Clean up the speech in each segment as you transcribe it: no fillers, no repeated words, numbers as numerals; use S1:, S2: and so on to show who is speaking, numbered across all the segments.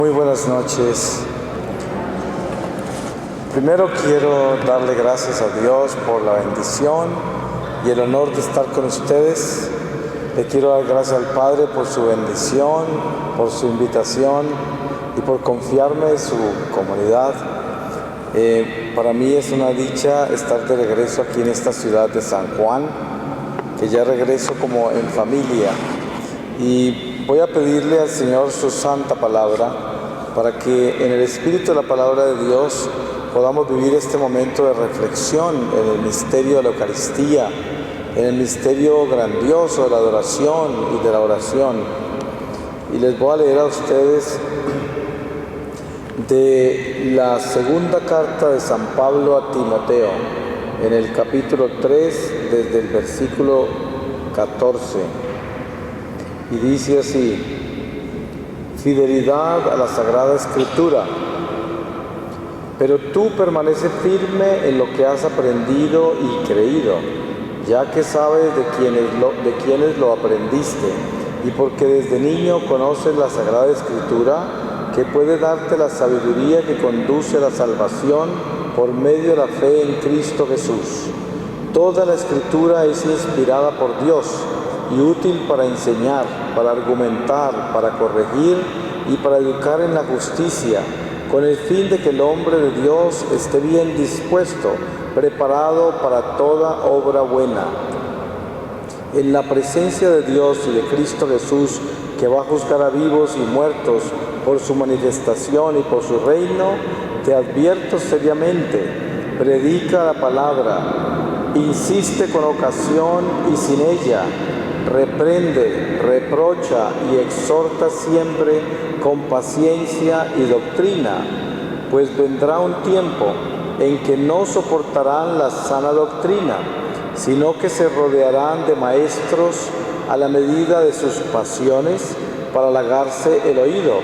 S1: Muy buenas noches. Primero quiero darle gracias a Dios por la bendición y el honor de estar con ustedes. Le quiero dar gracias al Padre por su bendición, por su invitación y por confiarme en su comunidad. Para mí es una dicha estar de regreso aquí en esta ciudad de San Juan, que ya regreso como en familia. Y voy a pedirle al Señor su santa palabra para que en el espíritu de la palabra de Dios podamos vivir este momento de reflexión en el misterio de la Eucaristía, en el misterio grandioso de la adoración y de la oración. Y les voy a leer a ustedes de la segunda carta de San Pablo a Timoteo, en el capítulo 3, desde el versículo 14. Y dice así: fidelidad a la Sagrada Escritura. Pero tú permanece firme en lo que has aprendido y creído, ya que sabes de quiénes lo aprendiste, y porque desde niño conoces la Sagrada Escritura, que puede darte la sabiduría que conduce a la salvación por medio de la fe en Cristo Jesús. Toda la Escritura es inspirada por Dios y útil para enseñar, para argumentar, para corregir y para educar en la justicia, con el fin de que el hombre de Dios esté bien dispuesto, preparado para toda obra buena. En la presencia de Dios y de Cristo Jesús, que va a juzgar a vivos y muertos por su manifestación y por su reino, te advierto seriamente: predica la palabra, insiste con ocasión y sin ella, reprende, reprocha y exhorta siempre con paciencia y doctrina, pues vendrá un tiempo en que no soportarán la sana doctrina, sino que se rodearán de maestros a la medida de sus pasiones para halagarse el oído.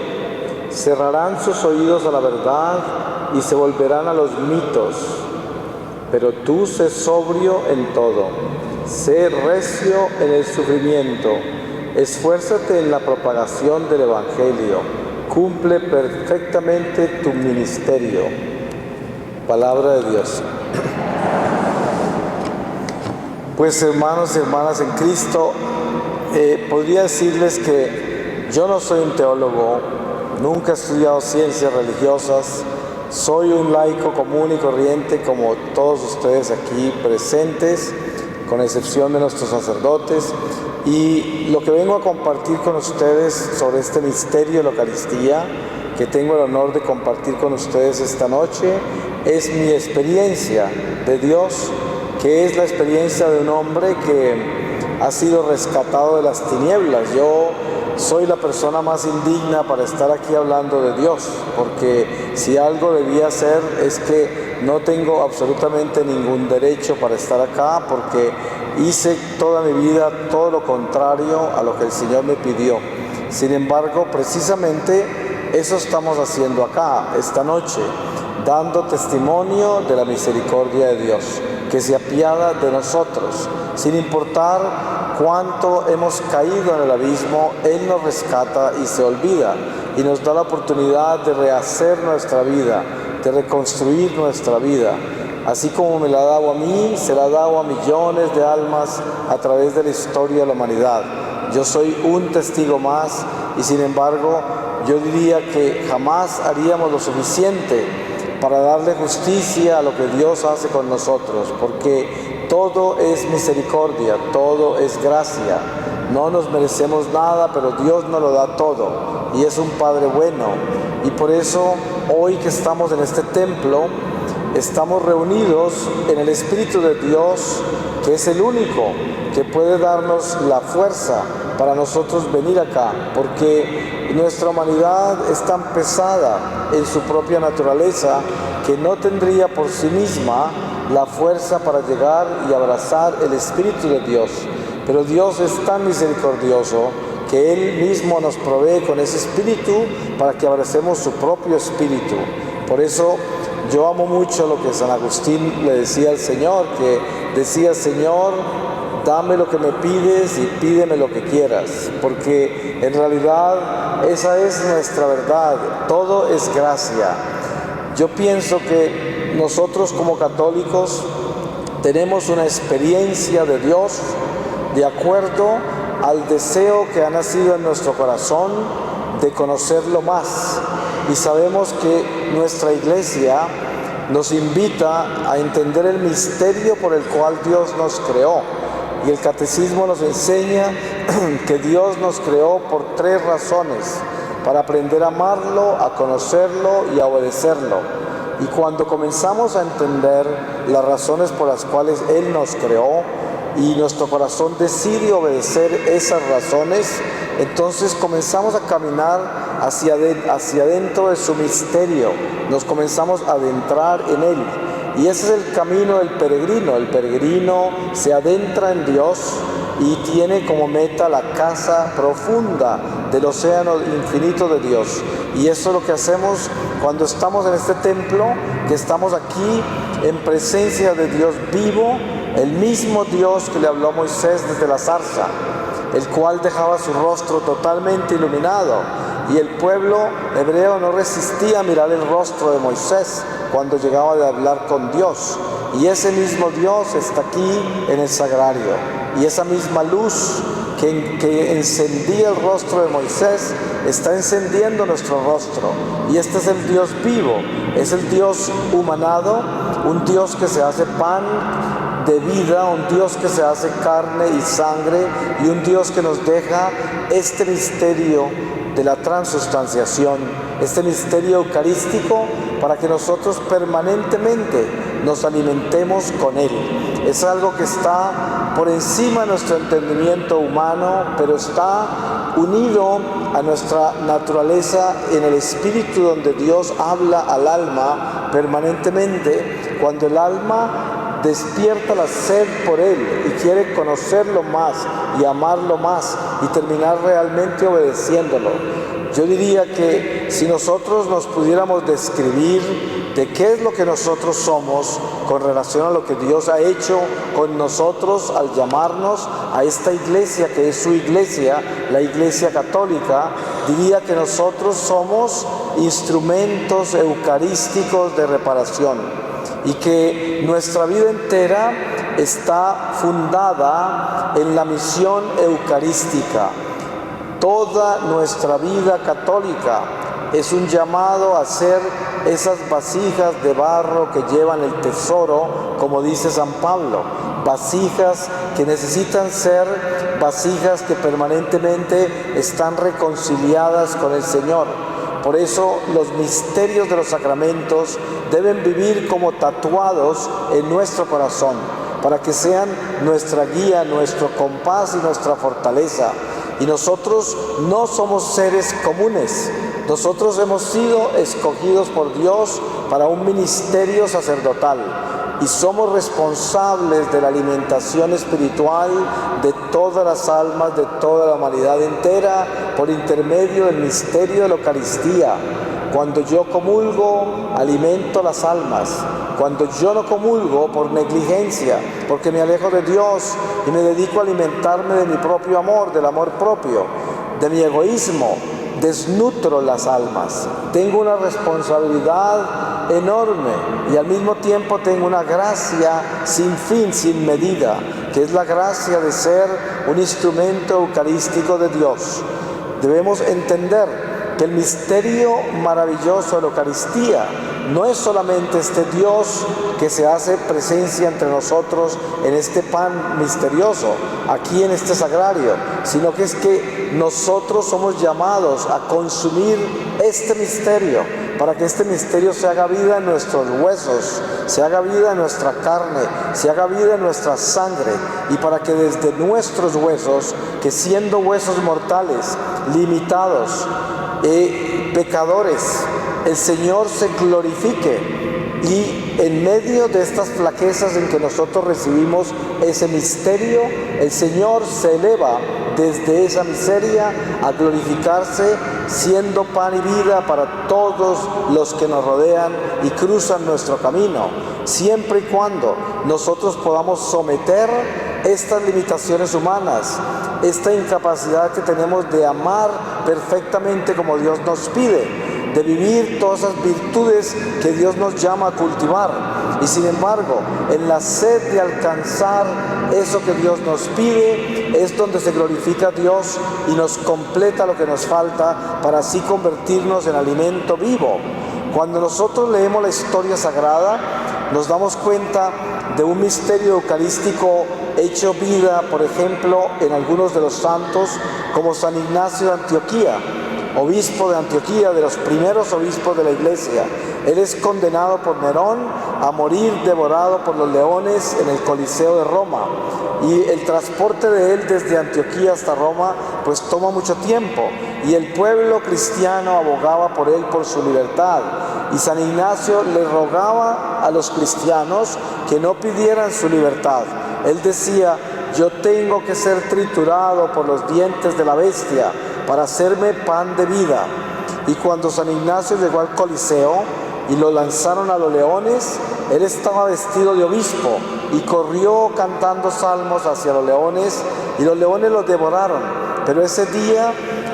S1: Cerrarán sus oídos a la verdad y se volverán a los mitos. Pero tú sé sobrio en todo, sé recio en el sufrimiento, esfuérzate en la propagación del Evangelio, cumple perfectamente tu ministerio. Palabra de Dios. Pues hermanos y hermanas en Cristo, podría decirles que yo no soy un teólogo, nunca he estudiado ciencias religiosas, soy un laico común y corriente como todos ustedes aquí presentes, con excepción de nuestros sacerdotes, y lo que vengo a compartir con ustedes sobre este misterio de la Eucaristía, que tengo el honor de compartir con ustedes esta noche, es mi experiencia de Dios, que es la experiencia de un hombre que ha sido rescatado de las tinieblas. Yo soy la persona más indigna para estar aquí hablando de Dios, porque si algo debía hacer es que no tengo absolutamente ningún derecho para estar acá, porque hice toda mi vida todo lo contrario a lo que el Señor me pidió. Sin embargo, precisamente eso estamos haciendo acá, esta noche, dando testimonio de la misericordia de Dios, que se apiada de nosotros. Sin importar cuánto hemos caído en el abismo, Él nos rescata y se olvida, y nos da la oportunidad de rehacer nuestra vida, de reconstruir nuestra vida. Así como me la ha dado a mí, se la ha dado a millones de almas a través de la historia de la humanidad. Yo soy un testigo más, y sin embargo, yo diría que jamás haríamos lo suficiente para darle justicia a lo que Dios hace con nosotros, porque todo es misericordia, todo es gracia. No nos merecemos nada, pero Dios nos lo da todo, y es un Padre bueno. Y por eso, hoy que estamos en este templo, estamos reunidos en el Espíritu de Dios, que es el único que puede darnos la fuerza para nosotros venir acá, porque nuestra humanidad es tan pesada en su propia naturaleza que no tendría por sí misma la fuerza para llegar y abrazar el Espíritu de Dios. Pero Dios es tan misericordioso que Él mismo nos provee con ese Espíritu para que abracemos su propio Espíritu. Por eso yo amo mucho lo que San Agustín le decía al Señor, que decía: Señor, dame lo que me pides y pídeme lo que quieras, porque en realidad esa es nuestra verdad, todo es gracia. Yo pienso que nosotros como católicos tenemos una experiencia de Dios de acuerdo al deseo que ha nacido en nuestro corazón de conocerlo más, y sabemos que nuestra Iglesia nos invita a entender el misterio por el cual Dios nos creó, y el Catecismo nos enseña que Dios nos creó por 3 razones: para aprender a amarlo, a conocerlo y a obedecerlo. Y cuando comenzamos a entender las razones por las cuales Él nos creó y nuestro corazón decide obedecer esas razones, entonces comenzamos a caminar hacia adentro de su misterio, nos comenzamos a adentrar en Él. Y ese es el camino del peregrino. El peregrino se adentra en Dios y tiene como meta la casa profunda del océano infinito de Dios. Y eso es lo que hacemos cuando estamos en este templo, que estamos aquí en presencia de Dios vivo, el mismo Dios que le habló a Moisés desde la zarza, el cual dejaba su rostro totalmente iluminado, y el pueblo hebreo no resistía a mirar el rostro de Moisés cuando llegaba de hablar con Dios. Y ese mismo Dios está aquí en el sagrario, y esa misma luz que encendía el rostro de Moisés está encendiendo nuestro rostro. Y este es el Dios vivo, es el Dios humanado, un Dios que se hace pan de vida, un Dios que se hace carne y sangre, y un Dios que nos deja este misterio de la transustanciación, este misterio eucarístico, para que nosotros permanentemente nos alimentemos con Él. Es algo que está por encima de nuestro entendimiento humano, pero está unido a nuestra naturaleza en el Espíritu, donde Dios habla al alma permanentemente. Cuando el alma despierta la sed por Él y quiere conocerlo más y amarlo más y terminar realmente obedeciéndolo. Yo diría que si nosotros nos pudiéramos describir de qué es lo que nosotros somos con relación a lo que Dios ha hecho con nosotros al llamarnos a esta iglesia, que es su iglesia, la Iglesia Católica, diría que nosotros somos instrumentos eucarísticos de reparación, y que nuestra vida entera está fundada en la misión eucarística. Toda nuestra vida católica es un llamado a ser esas vasijas de barro que llevan el tesoro, como dice San Pablo, vasijas que necesitan ser vasijas que permanentemente están reconciliadas con el Señor. Por eso los misterios de los sacramentos deben vivir como tatuados en nuestro corazón, para que sean nuestra guía, nuestro compás y nuestra fortaleza. Y nosotros no somos seres comunes, nosotros hemos sido escogidos por Dios para un ministerio sacerdotal, y somos responsables de la alimentación espiritual de todas las almas, de toda la humanidad entera, por intermedio del misterio de la Eucaristía. Cuando yo comulgo, alimento las almas. Cuando yo no comulgo por negligencia, porque me alejo de Dios y me dedico a alimentarme de mi propio amor, del amor propio, de mi egoísmo, desnutro las almas. Tengo una responsabilidad enorme y al mismo tiempo tengo una gracia sin fin, sin medida, que es la gracia de ser un instrumento eucarístico de Dios. Debemos entender que el misterio maravilloso de la Eucaristía no es solamente este Dios que se hace presencia entre nosotros en este pan misterioso, aquí en este sagrario, sino que es que nosotros somos llamados a consumir este misterio, para que este misterio se haga vida en nuestros huesos, se haga vida en nuestra carne, se haga vida en nuestra sangre, y para que desde nuestros huesos, que siendo huesos mortales, limitados, pecadores, el Señor se glorifique, y en medio de estas flaquezas en que nosotros recibimos ese misterio, el Señor se eleva desde esa miseria a glorificarse, siendo pan y vida para todos los que nos rodean y cruzan nuestro camino, siempre y cuando nosotros podamos someter estas limitaciones humanas, esta incapacidad que tenemos de amar perfectamente como Dios nos pide, de vivir todas esas virtudes que Dios nos llama a cultivar. Y sin embargo, en la sed de alcanzar eso que Dios nos pide, es donde se glorifica a Dios y nos completa lo que nos falta para así convertirnos en alimento vivo. Cuando nosotros leemos la historia sagrada, nos damos cuenta de un misterio eucarístico hecho vida, por ejemplo, en algunos de los santos, como San Ignacio de Antioquía, obispo de Antioquía, de los primeros obispos de la Iglesia. Él es condenado por Nerón a morir devorado por los leones en el Coliseo de Roma. Y el transporte de él desde Antioquía hasta Roma pues toma mucho tiempo. Y el pueblo cristiano abogaba por él, por su libertad. Y San Ignacio le rogaba a los cristianos que no pidieran su libertad. Él decía: yo tengo que ser triturado por los dientes de la bestia para hacerme pan de vida. Y cuando San Ignacio llegó al Coliseo y lo lanzaron a los leones, él estaba vestido de obispo y corrió cantando salmos hacia los leones, y los leones los devoraron. Pero ese día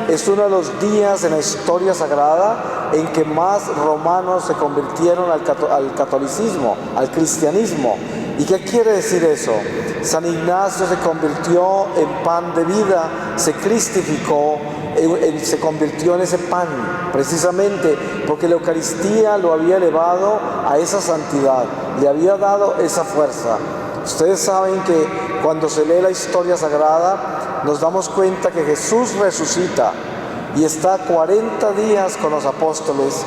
S1: es uno de los días en la historia sagrada en que más romanos se convirtieron al catolicismo, al cristianismo. ¿Y qué quiere decir eso? San Ignacio se convirtió en pan de vida, se cristificó, se convirtió en ese pan, precisamente porque la Eucaristía lo había elevado a esa santidad, le había dado esa fuerza. Ustedes saben que cuando se lee la historia sagrada, nos damos cuenta que Jesús resucita y está 40 días con los apóstoles.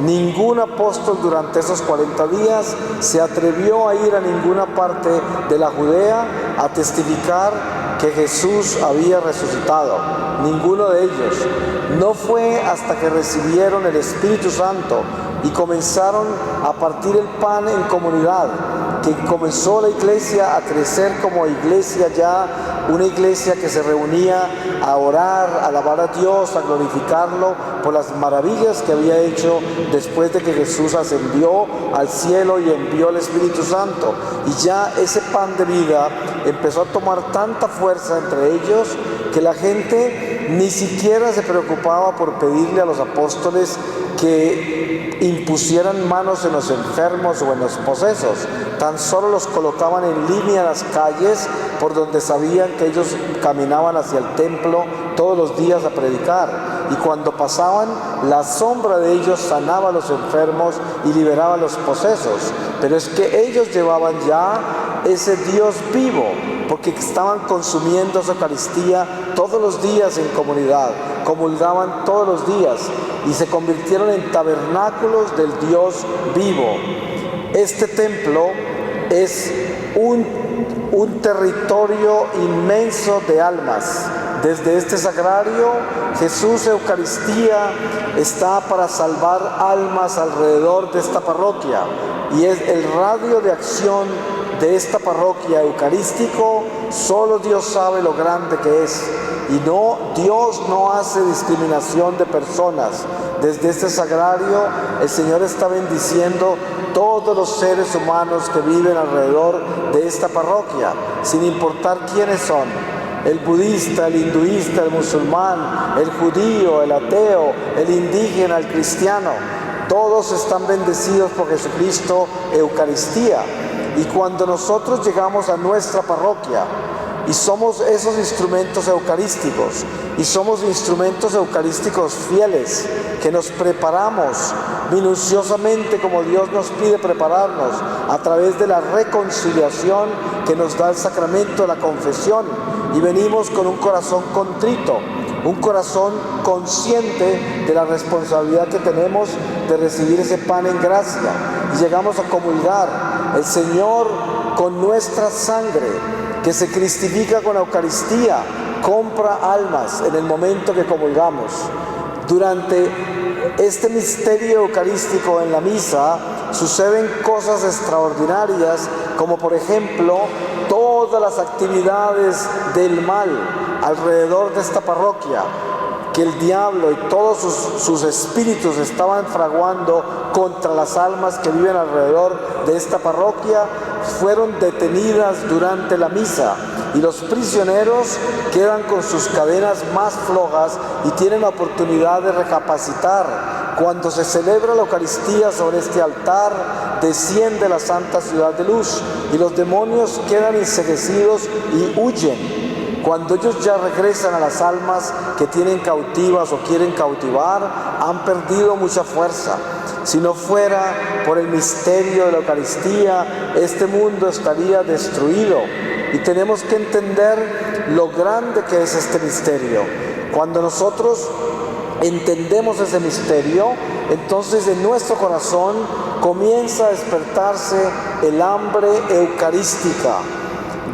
S1: Ningún apóstol durante esos 40 días se atrevió a ir a ninguna parte de la Judea a testificar que Jesús había resucitado. Ninguno de ellos. No fue hasta que recibieron el Espíritu Santo y comenzaron a partir el pan en comunidad, que comenzó la iglesia a crecer como iglesia ya, una iglesia que se reunía a orar, a alabar a Dios, a glorificarlo por las maravillas que había hecho después de que Jesús ascendió al cielo y envió el Espíritu Santo. Y ya ese pan de vida empezó a tomar tanta fuerza entre ellos que la gente ni siquiera se preocupaba por pedirle a los apóstoles que impusieran manos en los enfermos o en los posesos. Tan solo los colocaban en línea en las calles por donde sabían que ellos caminaban hacia el templo todos los días a predicar. Y cuando pasaban, la sombra de ellos sanaba a los enfermos y liberaba a los posesos. Pero es que ellos llevaban ya ese Dios vivo, porque estaban consumiendo esa Eucaristía todos los días en comunidad, comulgaban todos los días y se convirtieron en tabernáculos del Dios vivo. Este templo es un territorio inmenso de almas. Desde este sagrario, Jesús Eucaristía está para salvar almas alrededor de esta parroquia, y es el radio de acción de esta parroquia eucarístico. Solo Dios sabe lo grande que es, y Dios no hace discriminación de personas. Desde este sagrario el Señor está bendiciendo todos los seres humanos que viven alrededor de esta parroquia, sin importar quiénes son: el budista, el hinduista, el musulmán, el judío, el ateo, el indígena, el cristiano. Todos están bendecidos por Jesucristo Eucaristía. Y cuando nosotros llegamos a nuestra parroquia y somos esos instrumentos eucarísticos, y somos instrumentos eucarísticos fieles, que nos preparamos minuciosamente como Dios nos pide prepararnos, a través de la reconciliación que nos da el sacramento de la confesión, y venimos con un corazón contrito, un corazón consciente de la responsabilidad que tenemos de recibir ese pan en gracia, y llegamos a comulgar. El Señor, con nuestra sangre que se cristifica con la Eucaristía, compra almas en el momento que comulgamos. Durante este misterio eucarístico en la misa suceden cosas extraordinarias, como por ejemplo todos todas las actividades del mal alrededor de esta parroquia, que el diablo y todos sus espíritus estaban fraguando contra las almas que viven alrededor de esta parroquia, fueron detenidas durante la misa, y los prisioneros quedan con sus cadenas más flojas y tienen la oportunidad de recapacitar. Cuando se celebra la Eucaristía sobre este altar, desciende la Santa Ciudad de Luz y los demonios quedan enceguecidos y huyen. Cuando ellos ya regresan a las almas que tienen cautivas o quieren cautivar, han perdido mucha fuerza. Si no fuera por el misterio de la Eucaristía, este mundo estaría destruido. Y tenemos que entender lo grande que es este misterio. Cuando nosotros entendemos ese misterio, entonces en nuestro corazón comienza a despertarse el hambre eucarística.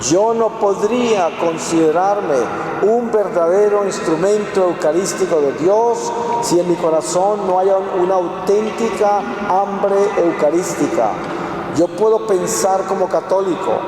S1: Yo no podría considerarme un verdadero instrumento eucarístico de Dios si en mi corazón no haya una auténtica hambre eucarística. Yo puedo pensar como católico,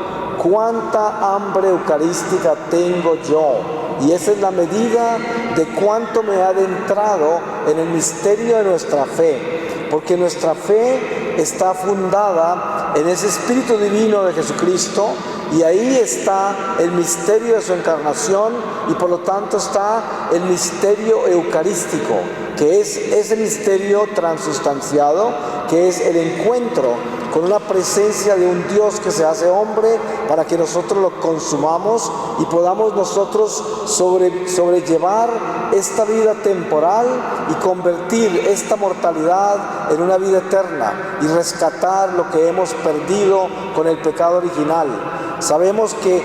S1: ¿cuánta hambre eucarística tengo yo? Y esa es la medida de cuánto me ha adentrado en el misterio de nuestra fe, porque nuestra fe está fundada en ese Espíritu Divino de Jesucristo, y ahí está el misterio de su encarnación, y por lo tanto está el misterio eucarístico, que es ese misterio transustanciado, que es el encuentro con una presencia de un Dios que se hace hombre para que nosotros lo consumamos y podamos nosotros sobrellevar esta vida temporal y convertir esta mortalidad en una vida eterna y rescatar lo que hemos perdido con el pecado original. Sabemos que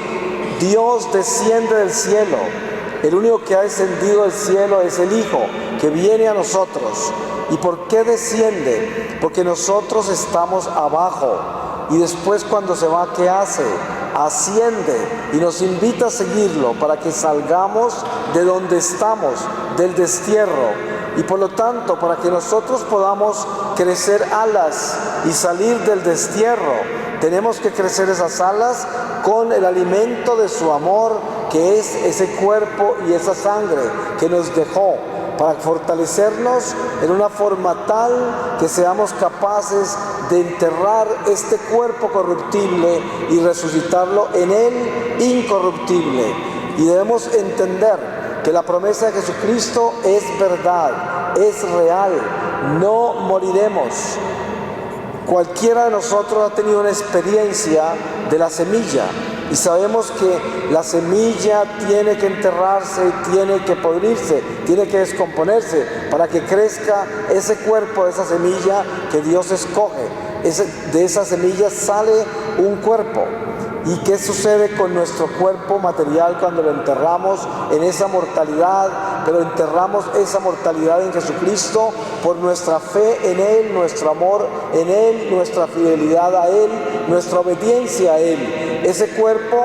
S1: Dios desciende del cielo. El único que ha descendido del cielo es el Hijo, que viene a nosotros. ¿Y por qué desciende? Porque nosotros estamos abajo. Y después cuando se va, ¿qué hace? Asciende y nos invita a seguirlo para que salgamos de donde estamos, del destierro. Y por lo tanto, para que nosotros podamos crecer alas y salir del destierro, tenemos que crecer esas alas con el alimento de su amor, que es ese cuerpo y esa sangre que nos dejó, para fortalecernos en una forma tal que seamos capaces de enterrar este cuerpo corruptible y resucitarlo en él incorruptible. Y debemos entender que la promesa de Jesucristo es verdad, es real, no moriremos. Cualquiera de nosotros ha tenido una experiencia de la semilla y sabemos que la semilla tiene que enterrarse, tiene que podrirse, tiene que descomponerse para que crezca ese cuerpo de esa semilla que Dios escoge. De esa semilla sale un cuerpo. ¿Y qué sucede con nuestro cuerpo material cuando lo enterramos en esa mortalidad? Pero enterramos esa mortalidad en Jesucristo por nuestra fe en Él, nuestro amor en Él, nuestra fidelidad a Él, nuestra obediencia a Él. Ese cuerpo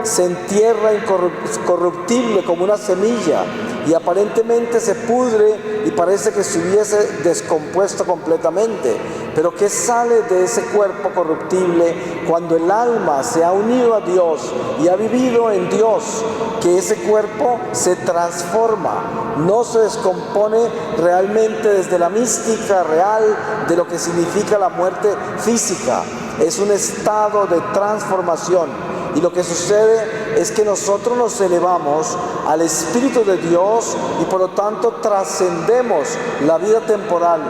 S1: se entierra incorruptible como una semilla y aparentemente se pudre y parece que se hubiese descompuesto completamente. Pero ¿qué sale de ese cuerpo corruptible cuando el alma se ha unido a Dios y ha vivido en Dios? Que ese cuerpo se transforma, no se descompone realmente desde la mística real de lo que significa la muerte física. Es un estado de transformación. Y lo que sucede es que nosotros nos elevamos al Espíritu de Dios y por lo tanto trascendemos la vida temporal.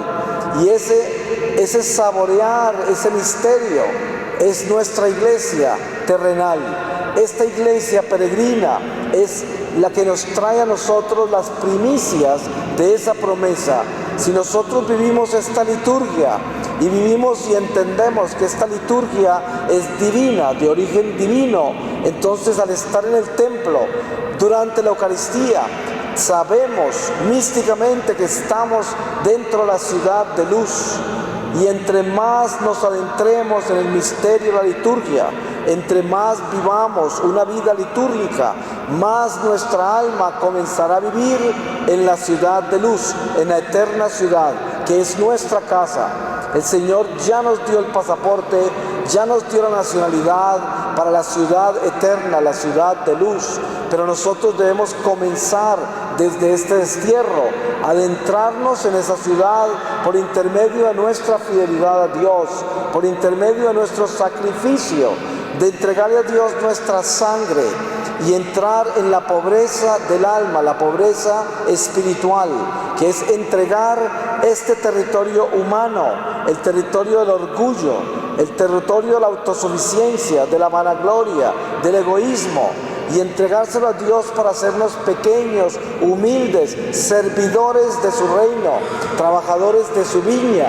S1: Y ese saborear, ese misterio, es nuestra iglesia terrenal. Esta iglesia peregrina es la que nos trae a nosotros las primicias de esa promesa. Si nosotros vivimos esta liturgia y vivimos y entendemos que esta liturgia es divina, de origen divino, entonces al estar en el templo durante la Eucaristía, sabemos místicamente que estamos dentro de la ciudad de luz. Y entre más nos adentremos en el misterio de la liturgia, entre más vivamos una vida litúrgica, más nuestra alma comenzará a vivir en la ciudad de luz, en la eterna ciudad, que es nuestra casa. El Señor ya nos dio el pasaporte ya nos dio la nacionalidad para la ciudad eterna, la ciudad de luz. Pero nosotros debemos comenzar desde este destierro, adentrarnos en esa ciudad por intermedio de nuestra fidelidad a Dios, por intermedio de nuestro sacrificio, de entregarle a Dios nuestra sangre y entrar en la pobreza del alma, la pobreza espiritual, que es entregar este territorio humano, el territorio del orgullo, el territorio de la autosuficiencia, de la vanagloria, del egoísmo, y entregárselo a Dios para hacernos pequeños, humildes, servidores de su reino, trabajadores de su viña.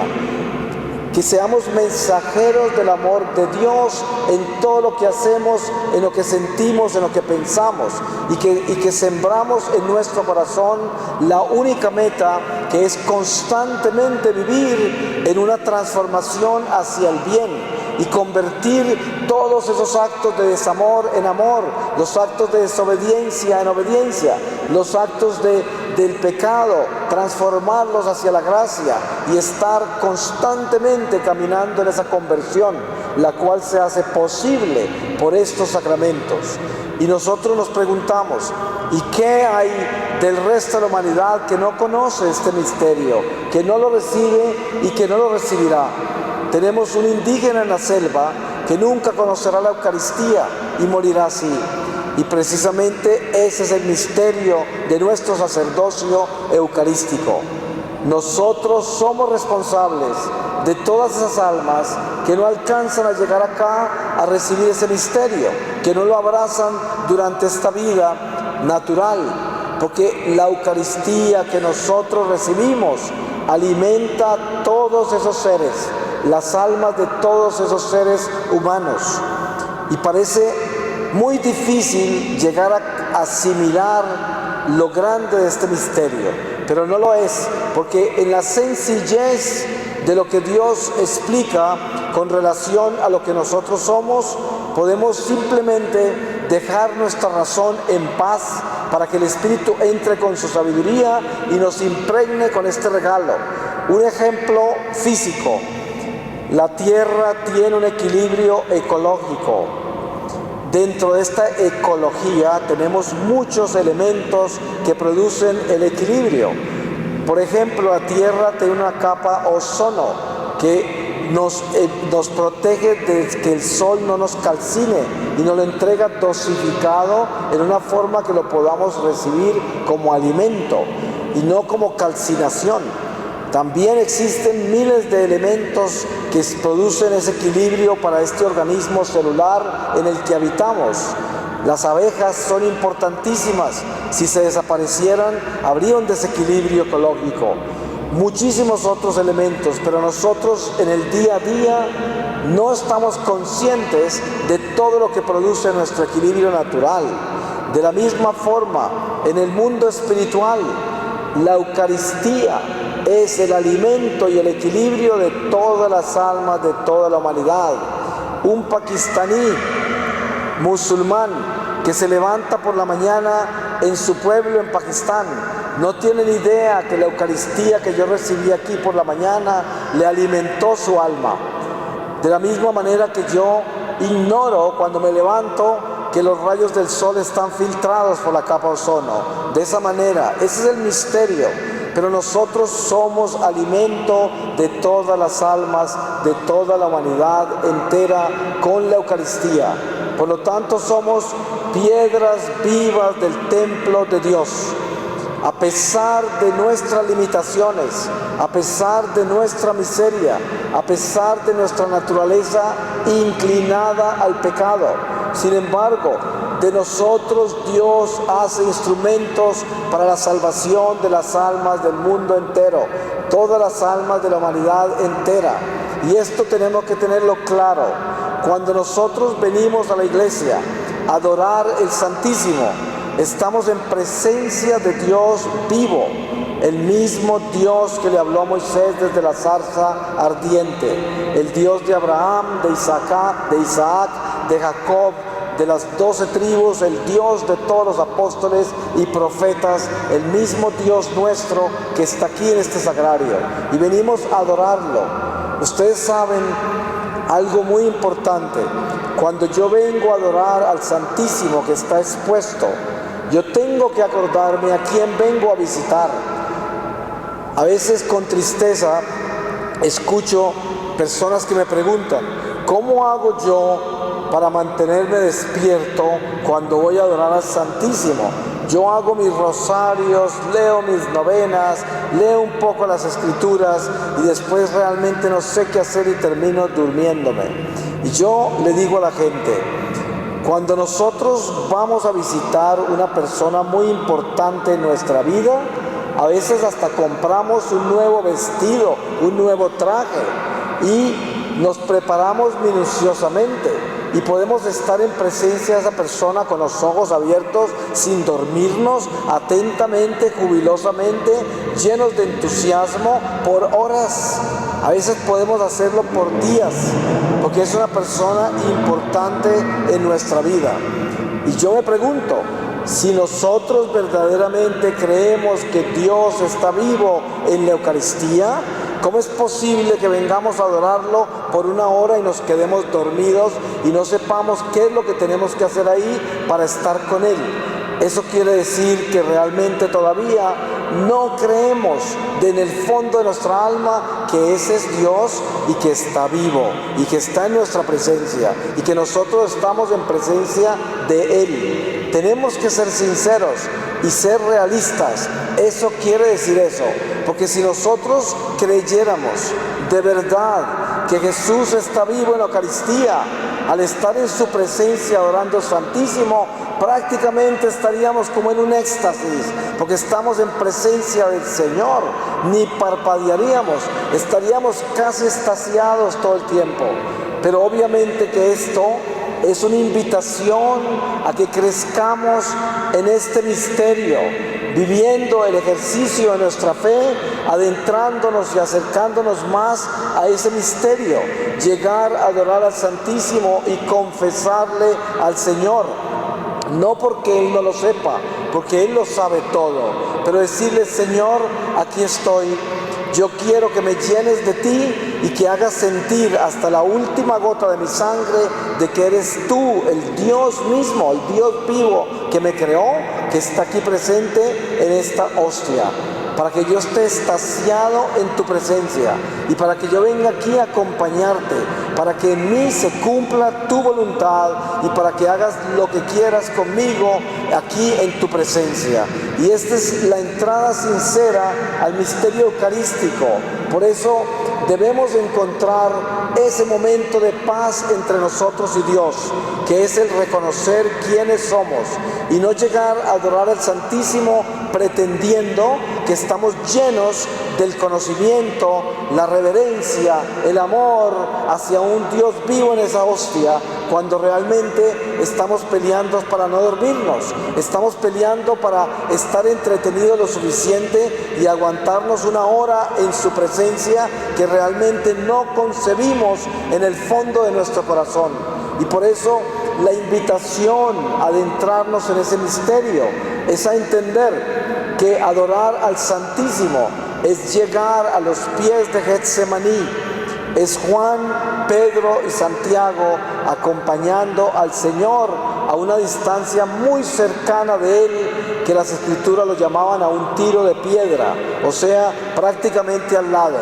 S1: Que seamos mensajeros del amor de Dios en todo lo que hacemos, en lo que sentimos, en lo que pensamos, y que sembramos en nuestro corazón la única meta, que es constantemente vivir en una transformación hacia el bien y convertir todos esos actos de desamor en amor, los actos de desobediencia en obediencia, los actos del pecado, transformarlos hacia la gracia y estar constantemente caminando en esa conversión, la cual se hace posible por estos sacramentos. Y nosotros nos preguntamos, ¿y qué hay del resto de la humanidad que no conoce este misterio, que no lo recibe y que no lo recibirá? Tenemos un indígena en la selva que nunca conocerá la Eucaristía y morirá así. Y precisamente ese es el misterio de nuestro sacerdocio eucarístico. Nosotros somos responsables de todas esas almas que no alcanzan a llegar acá a recibir ese misterio, que no lo abrazan durante esta vida natural, porque la Eucaristía que nosotros recibimos alimenta a todos esos seres, las almas de todos esos seres humanos. Y parece muy difícil llegar a asimilar lo grande de este misterio, pero no lo es, porque en la sencillez de lo que Dios explica con relación a lo que nosotros somos, podemos simplemente dejar nuestra razón en paz para que el Espíritu entre con su sabiduría y nos impregne con este regalo. Un ejemplo físico: la Tierra tiene un equilibrio ecológico. Dentro de esta ecología tenemos muchos elementos que producen el equilibrio. Por ejemplo, la Tierra tiene una capa ozono que nos protege de que el sol no nos calcine y nos lo entrega dosificado en una forma que lo podamos recibir como alimento y no como calcinación. También existen miles de elementos que producen ese equilibrio para este organismo celular en el que habitamos. Las abejas son importantísimas. Si se desaparecieran, habría un desequilibrio ecológico. Muchísimos otros elementos, pero nosotros en el día a día no estamos conscientes de todo lo que produce nuestro equilibrio natural. De la misma forma, en el mundo espiritual, la Eucaristía es el alimento y el equilibrio de todas las almas de toda la humanidad. Un pakistaní musulmán que se levanta por la mañana en su pueblo en Pakistán no tiene ni idea que la Eucaristía que yo recibí aquí por la mañana le alimentó su alma. De la misma manera que yo ignoro cuando me levanto que los rayos del sol están filtrados por la capa ozono. De esa manera, ese es el misterio. Pero nosotros somos alimento de todas las almas, de toda la humanidad entera con la Eucaristía. Por lo tanto, somos piedras vivas del templo de Dios. A pesar de nuestras limitaciones, a pesar de nuestra miseria, a pesar de nuestra naturaleza inclinada al pecado, sin embargo, de nosotros Dios hace instrumentos para la salvación de las almas del mundo entero, todas las almas de la humanidad entera. Y esto tenemos que tenerlo claro. Cuando nosotros venimos a la iglesia a adorar el Santísimo, estamos en presencia de Dios vivo, el mismo Dios que le habló a Moisés desde la zarza ardiente, el Dios de Abraham, de Isaac, de Jacob, de las 12 tribus, el Dios de todos los apóstoles y profetas, el mismo Dios nuestro que está aquí en este sagrario, y venimos a adorarlo. Ustedes saben algo muy importante. Cuando yo vengo a adorar al Santísimo que está expuesto, yo tengo que acordarme a quién vengo a visitar. A veces con tristeza escucho personas que me preguntan, ¿cómo hago yo para mantenerme despierto cuando voy a adorar al Santísimo? Yo hago mis rosarios, leo mis novenas, leo un poco las escrituras y después realmente no sé qué hacer y termino durmiéndome. Y yo le digo a la gente, cuando nosotros vamos a visitar una persona muy importante en nuestra vida, a veces hasta compramos un nuevo vestido, un nuevo traje y nos preparamos minuciosamente. Y podemos estar en presencia de esa persona con los ojos abiertos, sin dormirnos, atentamente, jubilosamente, llenos de entusiasmo, por horas. A veces podemos hacerlo por días, porque es una persona importante en nuestra vida. Y yo me pregunto, si nosotros verdaderamente creemos que Dios está vivo en la Eucaristía, ¿cómo es posible que vengamos a adorarlo por una hora y nos quedemos dormidos y no sepamos qué es lo que tenemos que hacer ahí para estar con Él? Eso quiere decir que realmente todavía no creemos en el fondo de nuestra alma que ese es Dios y que está vivo y que está en nuestra presencia y que nosotros estamos en presencia de Él. Tenemos que ser sinceros y ser realistas. Eso quiere decir eso, porque si nosotros creyéramos de verdad que Jesús está vivo en la Eucaristía, al estar en su presencia adorando al Santísimo, prácticamente estaríamos como en un éxtasis, porque estamos en presencia del Señor, ni parpadearíamos, estaríamos casi extasiados todo el tiempo. Pero obviamente que esto es una invitación a que crezcamos en este misterio, viviendo el ejercicio de nuestra fe, adentrándonos y acercándonos más a ese misterio, llegar a adorar al Santísimo y confesarle al Señor, no porque Él no lo sepa, porque Él lo sabe todo, pero decirle: Señor, aquí estoy, yo quiero que me llenes de ti y que hagas sentir hasta la última gota de mi sangre de que eres tú, el Dios mismo, el Dios vivo que me creó, que está aquí presente en esta hostia, para que yo esté extasiado en tu presencia y para que yo venga aquí a acompañarte, para que en mí se cumpla tu voluntad y para que hagas lo que quieras conmigo aquí en tu presencia. Y esta es la entrada sincera al misterio eucarístico. Por eso debemos encontrar ese momento de paz entre nosotros y Dios, que es el reconocer quiénes somos y no llegar a adorar al Santísimo pretendiendo que estamos llenos del conocimiento, la reverencia, el amor hacia un Dios vivo en esa hostia, cuando realmente estamos peleando para no dormirnos, estamos peleando para estar entretenidos lo suficiente y aguantarnos una hora en su presencia que realmente no concebimos en el fondo de nuestro corazón. Y por eso la invitación a adentrarnos en ese misterio es a entender que adorar al Santísimo es llegar a los pies de Getsemaní. Es Juan, Pedro y Santiago acompañando al Señor a una distancia muy cercana de Él, que las Escrituras lo llamaban a un tiro de piedra, o sea, prácticamente al lado.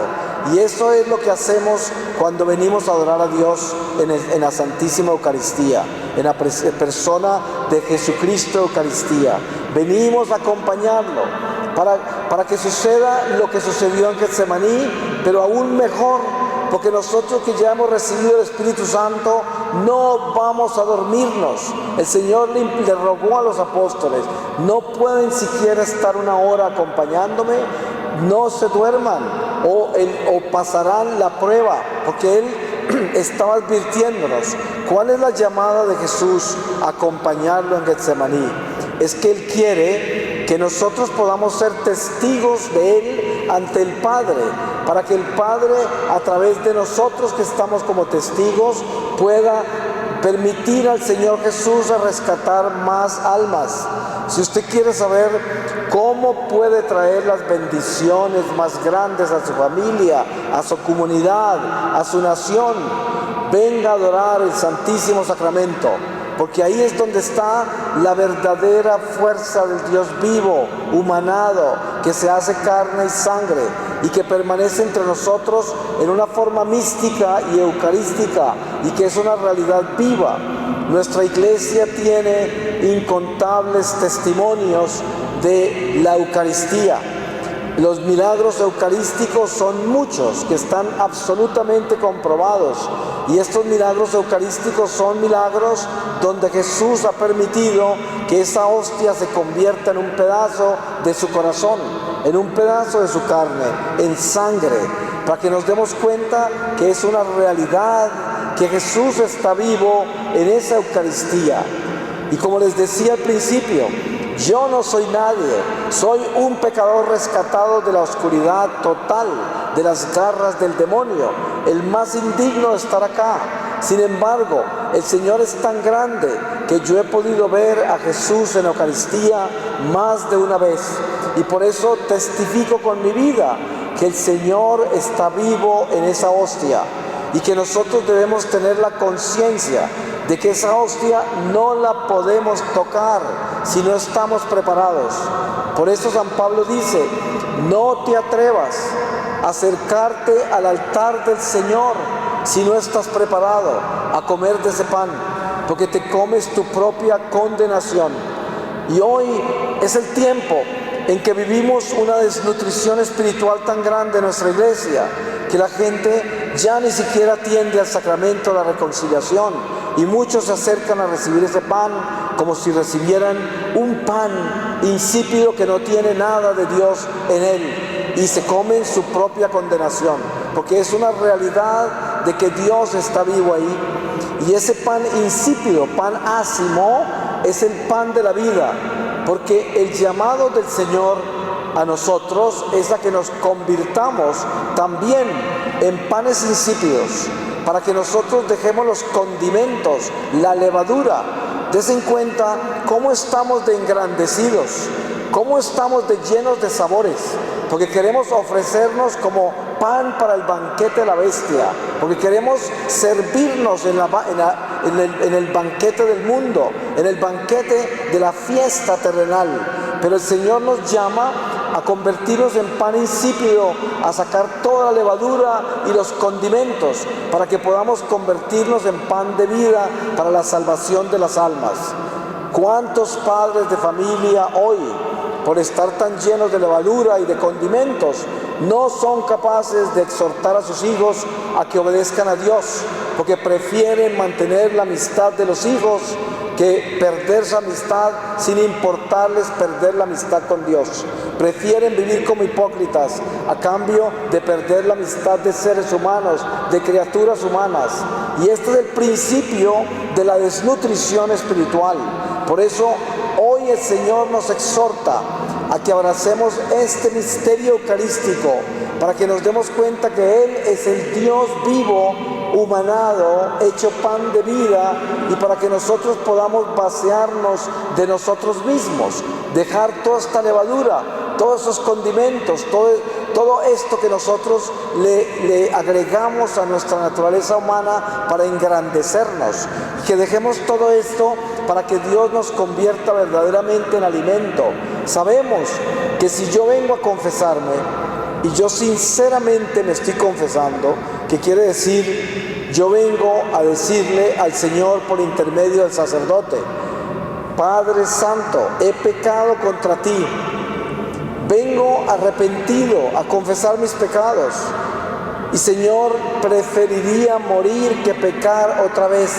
S1: Y eso es lo que hacemos cuando venimos a adorar a Dios en la Santísima Eucaristía, en la persona de Jesucristo Eucaristía. Venimos a acompañarlo para que suceda lo que sucedió en Getsemaní, pero aún mejor, porque nosotros que ya hemos recibido el Espíritu Santo no vamos a dormirnos. El Señor le rogó a los apóstoles: no pueden siquiera estar una hora acompañándome, no se duerman o pasarán la prueba, porque Él estaba advirtiéndonos. ¿Cuál es la llamada de Jesús a acompañarlo en Getsemaní? Es que Él quiere que nosotros podamos ser testigos de Él ante el Padre, para que el Padre, a través de nosotros que estamos como testigos, pueda permitir al Señor Jesús a rescatar más almas. Si usted quiere saber cómo puede traer las bendiciones más grandes a su familia, a su comunidad, a su nación, venga a adorar el Santísimo Sacramento, porque ahí es donde está la verdadera fuerza del Dios vivo, humanado, que se hace carne y sangre y que permanece entre nosotros en una forma mística y eucarística, y que es una realidad viva. Nuestra iglesia tiene incontables testimonios de la Eucaristía. Los milagros eucarísticos son muchos, que están absolutamente comprobados. Y estos milagros eucarísticos son milagros donde Jesús ha permitido que esa hostia se convierta en un pedazo de su corazón, en un pedazo de su carne, en sangre, para que nos demos cuenta que es una realidad, que Jesús está vivo en esa Eucaristía. Y como les decía al principio, yo no soy nadie, soy un pecador rescatado de la oscuridad total, de las garras del demonio, el más indigno de estar acá. Sin embargo, el Señor es tan grande que yo he podido ver a Jesús en la Eucaristía más de una vez. Y por eso testifico con mi vida que el Señor está vivo en esa hostia, y que nosotros debemos tener la conciencia de que esa hostia no la podemos tocar si no estamos preparados. Por eso San Pablo dice: no te atrevas a acercarte al altar del Señor si no estás preparado a comer de ese pan, porque te comes tu propia condenación. Y hoy es el tiempo en que vivimos una desnutrición espiritual tan grande en nuestra iglesia, que la gente ya ni siquiera atiende al sacramento de la reconciliación, y muchos se acercan a recibir ese pan como si recibieran un pan insípido que no tiene nada de Dios en él, y se comen su propia condenación, porque es una realidad de que Dios está vivo ahí. Y ese pan insípido, pan ácimo, es el pan de la vida, porque el llamado del Señor a nosotros es a que nos convirtamos también en panes insípidos, para que nosotros dejemos los condimentos, la levadura. Desen cuenta cómo estamos de engrandecidos, cómo estamos de llenos de sabores, porque queremos ofrecernos como pan para el banquete de la bestia, porque queremos servirnos en el banquete del mundo, en el banquete de la fiesta terrenal. Pero el Señor nos llama a convertirnos en pan insípido, a sacar toda la levadura y los condimentos, para que podamos convertirnos en pan de vida para la salvación de las almas. ¿Cuántos padres de familia hoy, por estar tan llenos de levadura y de condimentos, no son capaces de exhortar a sus hijos a que obedezcan a Dios, porque prefieren mantener la amistad de los hijos que perder su amistad, sin importarles perder la amistad con Dios? Prefieren vivir como hipócritas a cambio de perder la amistad de seres humanos, de criaturas humanas. Y este es el principio de la desnutrición espiritual. Por eso hoy el Señor nos exhorta a que abracemos este misterio eucarístico, para que nos demos cuenta que Él es el Dios vivo, humanado, hecho pan de vida, y para que nosotros podamos vaciarnos de nosotros mismos, dejar toda esta levadura, todos esos condimentos, todo esto que nosotros le agregamos a nuestra naturaleza humana para engrandecernos, que dejemos todo esto para que Dios nos convierta verdaderamente en alimento. Sabemos que si yo vengo a confesarme, y yo sinceramente me estoy confesando, que quiere decir, yo vengo a decirle al Señor por intermedio del sacerdote: Padre Santo, he pecado contra ti, vengo arrepentido a confesar mis pecados, y Señor, preferiría morir que pecar otra vez,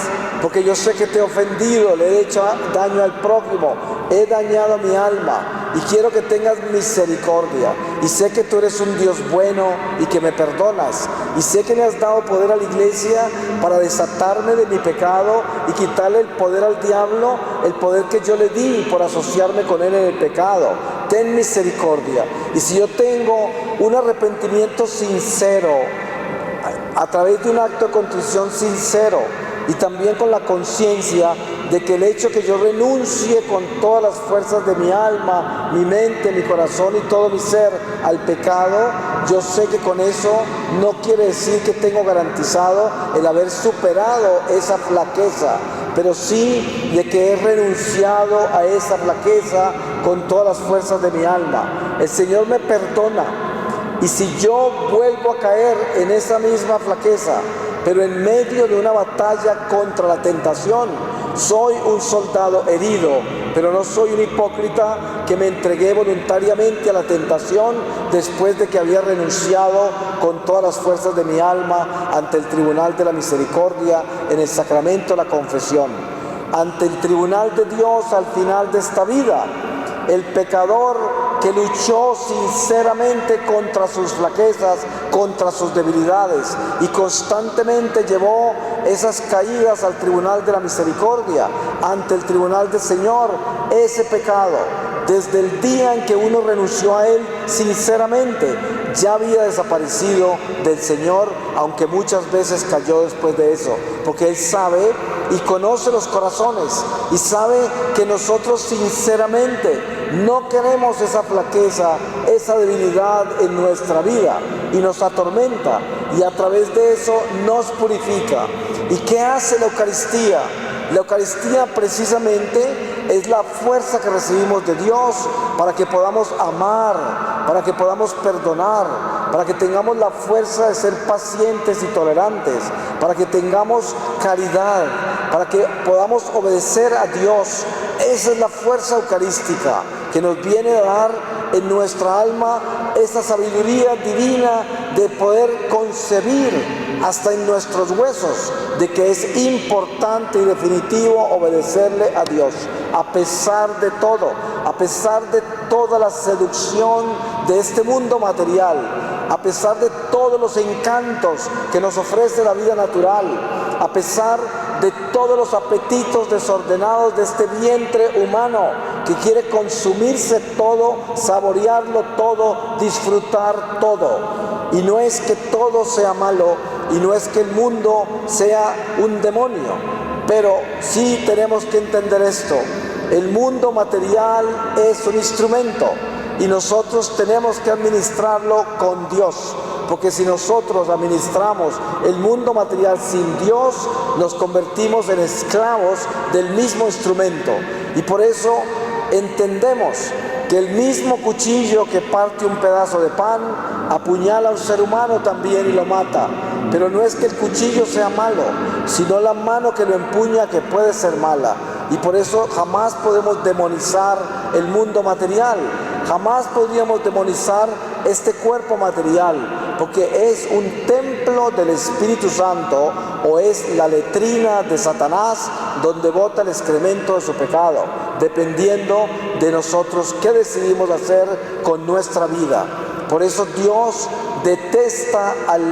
S1: porque yo sé que te he ofendido, le he hecho daño al prójimo, he dañado a mi alma, y quiero que tengas misericordia, y sé que tú eres un Dios bueno y que me perdonas, y sé que le has dado poder a la iglesia para desatarme de mi pecado y quitarle el poder al diablo, el poder que yo le di por asociarme con él en el pecado. Ten misericordia. Y si yo tengo un arrepentimiento sincero, a través de un acto de contrición sincero, y también con la conciencia de que el hecho que yo renuncie con todas las fuerzas de mi alma, mi mente, mi corazón y todo mi ser al pecado, yo sé que con eso no quiere decir que tengo garantizado el haber superado esa flaqueza, pero sí de que he renunciado a esa flaqueza con todas las fuerzas de mi alma. El Señor me perdona, y si yo vuelvo a caer en esa misma flaqueza, pero en medio de una batalla contra la tentación, soy un soldado herido, pero no soy un hipócrita que me entregué voluntariamente a la tentación después de que había renunciado con todas las fuerzas de mi alma ante el tribunal de la misericordia en el sacramento de la confesión. Ante el tribunal de Dios al final de esta vida, el pecador que luchó sinceramente contra sus flaquezas, contra sus debilidades, y constantemente llevó esas caídas al tribunal de la misericordia, ante el tribunal del Señor, ese pecado, desde el día en que uno renunció a él sinceramente, ya había desaparecido del Señor, aunque muchas veces cayó después de eso, porque Él sabe y conoce los corazones, y sabe que nosotros sinceramente no queremos esa flaqueza, esa debilidad en nuestra vida, y nos atormenta, y a través de eso nos purifica. ¿Y qué hace la Eucaristía? La Eucaristía precisamente es la fuerza que recibimos de Dios para que podamos amar, para que podamos perdonar, para que tengamos la fuerza de ser pacientes y tolerantes, para que tengamos caridad, para que podamos obedecer a Dios. Esa es la fuerza eucarística que nos viene a dar en nuestra alma esa sabiduría divina de poder concebir hasta en nuestros huesos de que es importante y definitivo obedecerle a Dios, a pesar de todo, a pesar de toda la seducción de este mundo material, a pesar de todos los encantos que nos ofrece la vida natural, a pesar de todos los apetitos desordenados de este vientre humano que quiere consumirse todo, saborearlo todo, disfrutar todo. Y no es que todo sea malo, y no es que el mundo sea un demonio, pero sí tenemos que entender esto: el mundo material es un instrumento y nosotros tenemos que administrarlo con Dios, porque si nosotros administramos el mundo material sin Dios, nos convertimos en esclavos del mismo instrumento. Y por eso entendemos que el mismo cuchillo que parte un pedazo de pan apuñala a un ser humano también y lo mata. Pero no es que el cuchillo sea malo, sino la mano que lo empuña, que puede ser mala. Y por eso jamás podemos demonizar el mundo material, jamás podríamos demonizar este cuerpo material, porque es un templo del Espíritu Santo, o es la letrina de Satanás donde bota el excremento de su pecado, dependiendo de nosotros qué decidimos hacer con nuestra vida. Por eso Dios detesta al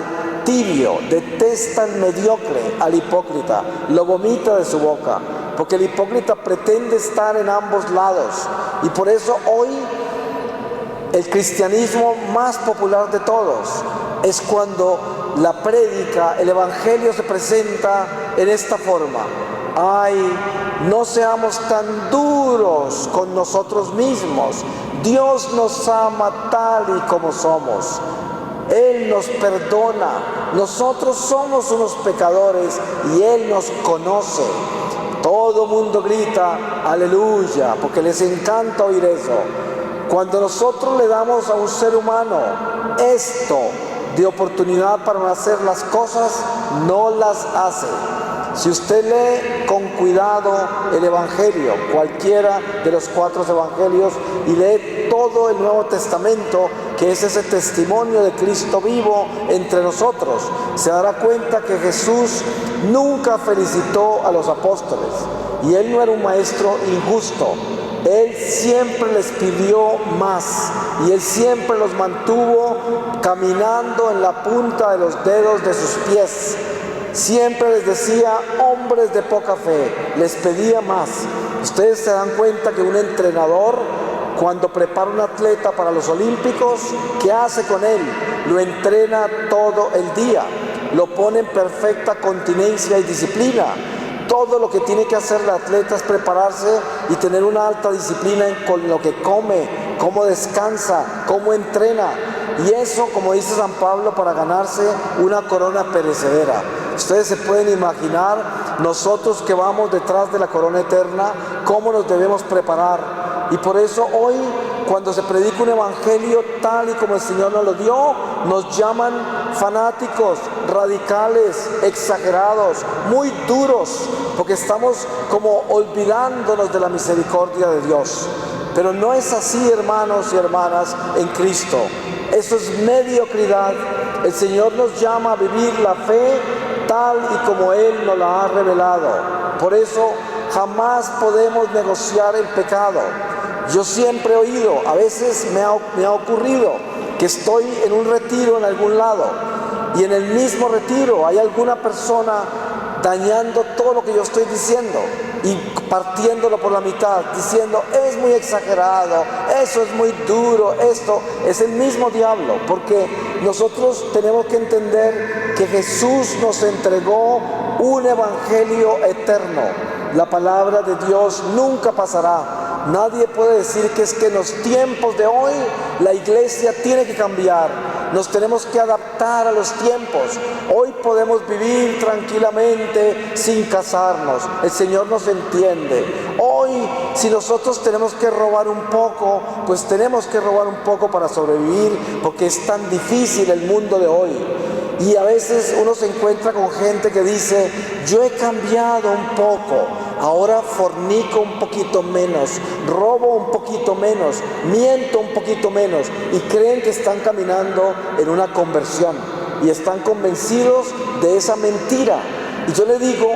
S1: tibio, detesta al mediocre, al hipócrita, lo vomita de su boca, porque el hipócrita pretende estar en ambos lados. Y por eso hoy el cristianismo más popular de todos es cuando la prédica, el evangelio se presenta en esta forma: ay, no seamos tan duros con nosotros mismos, Dios nos ama tal y como somos, Él nos perdona, nosotros somos unos pecadores y Él nos conoce. Todo mundo grita aleluya, porque les encanta oír eso. Cuando nosotros le damos a un ser humano esto de oportunidad para hacer las cosas, no las hace. Si usted lee con cuidado el Evangelio, cualquiera de los 4 evangelios, y lee todo el Nuevo Testamento, que es ese testimonio de Cristo vivo entre nosotros, se dará cuenta que Jesús nunca felicitó a los apóstoles, y Él no era un maestro injusto. Él siempre les pidió más, y Él siempre los mantuvo caminando en la punta de los dedos de sus pies. Siempre les decía: hombres de poca fe, les pedía más. Ustedes se dan cuenta que un entrenador, cuando prepara un atleta para los olímpicos, ¿qué hace con él? Lo entrena todo el día. lo pone en perfecta continencia y disciplina. Todo lo que tiene que hacer el atleta es prepararse y tener una alta disciplina con lo que come, cómo descansa, cómo entrena. Y eso, como dice San Pablo, para ganarse una corona perecedera. Ustedes se pueden imaginar, nosotros que vamos detrás de la corona eterna, cómo nos debemos preparar. Y por eso hoy, cuando se predica un evangelio tal y como el Señor nos lo dio, nos llaman fanáticos, radicales, exagerados, muy duros, porque estamos como olvidándonos de la misericordia de Dios. Pero no es así, hermanos y hermanas, en Cristo. Eso es mediocridad. El Señor nos llama a vivir la fe tal y como Él nos la ha revelado. Por eso jamás podemos negociar el pecado. Yo siempre he oído, a veces me ha ocurrido que estoy en un retiro en algún lado y en el mismo retiro hay alguna persona dañando todo lo que yo estoy diciendo y partiéndolo por la mitad, diciendo es muy exagerado, eso es muy duro, esto es el mismo diablo, porque nosotros tenemos que entender que Jesús nos entregó un evangelio eterno. La palabra de Dios nunca pasará. Nadie puede decir que es que en los tiempos de hoy la iglesia tiene que cambiar. Nos tenemos que adaptar a los tiempos. Hoy podemos vivir tranquilamente sin casarnos. El Señor nos entiende. Hoy, si nosotros tenemos que robar un poco, pues tenemos que robar un poco para sobrevivir, porque es tan difícil el mundo de hoy. Y a veces uno se encuentra con gente que dice, yo he cambiado un poco, ahora fornico un poquito menos, robo un poquito menos, miento un poquito menos, y creen que están caminando en una conversión y están convencidos de esa mentira. Y yo le digo,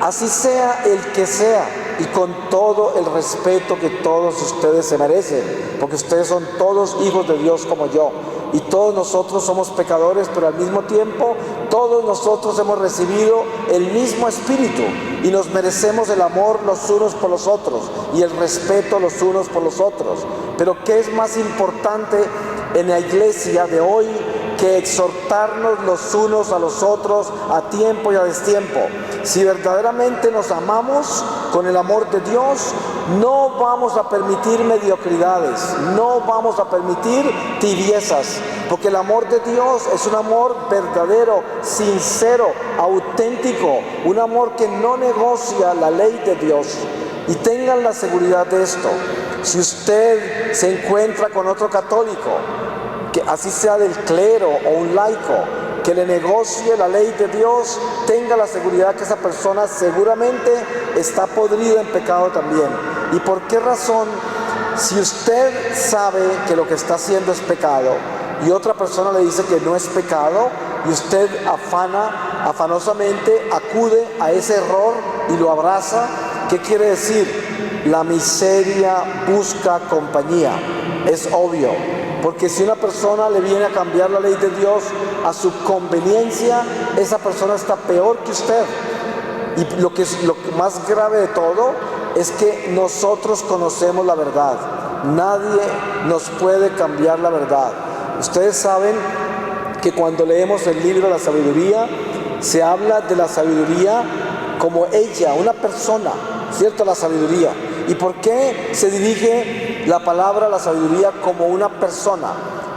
S1: así sea el que sea, y con todo el respeto que todos ustedes se merecen, porque ustedes son todos hijos de Dios como yo. Y todos nosotros somos pecadores, pero al mismo tiempo todos nosotros hemos recibido el mismo Espíritu y nos merecemos el amor los unos por los otros y el respeto los unos por los otros. Pero ¿qué es más importante en la iglesia de hoy que exhortarnos los unos a los otros a tiempo y a destiempo? Si verdaderamente nos amamos con el amor de Dios, no vamos a permitir mediocridades, no vamos a permitir tibiezas, porque el amor de Dios es un amor verdadero, sincero, auténtico, un amor que no negocia la ley de Dios. Y tengan la seguridad de esto: si usted se encuentra con otro católico, que así sea del clero o un laico, que le negocie la ley de Dios, tenga la seguridad que esa persona seguramente está podrida en pecado también. ¿Y por qué razón? Si usted sabe que lo que está haciendo es pecado y otra persona le dice que no es pecado, y usted afanosamente acude a ese error y lo abraza, ¿qué quiere decir? La miseria busca compañía. Es obvio. Porque si una persona le viene a cambiar la ley de Dios a su conveniencia, esa persona está peor que usted. Y lo más grave de todo es que nosotros conocemos la verdad. Nadie nos puede cambiar la verdad. Ustedes saben que cuando leemos el libro de la sabiduría, se habla de la sabiduría como ella, una persona, ¿cierto? La sabiduría. ¿Y por qué se dirige la palabra a la sabiduría como una persona?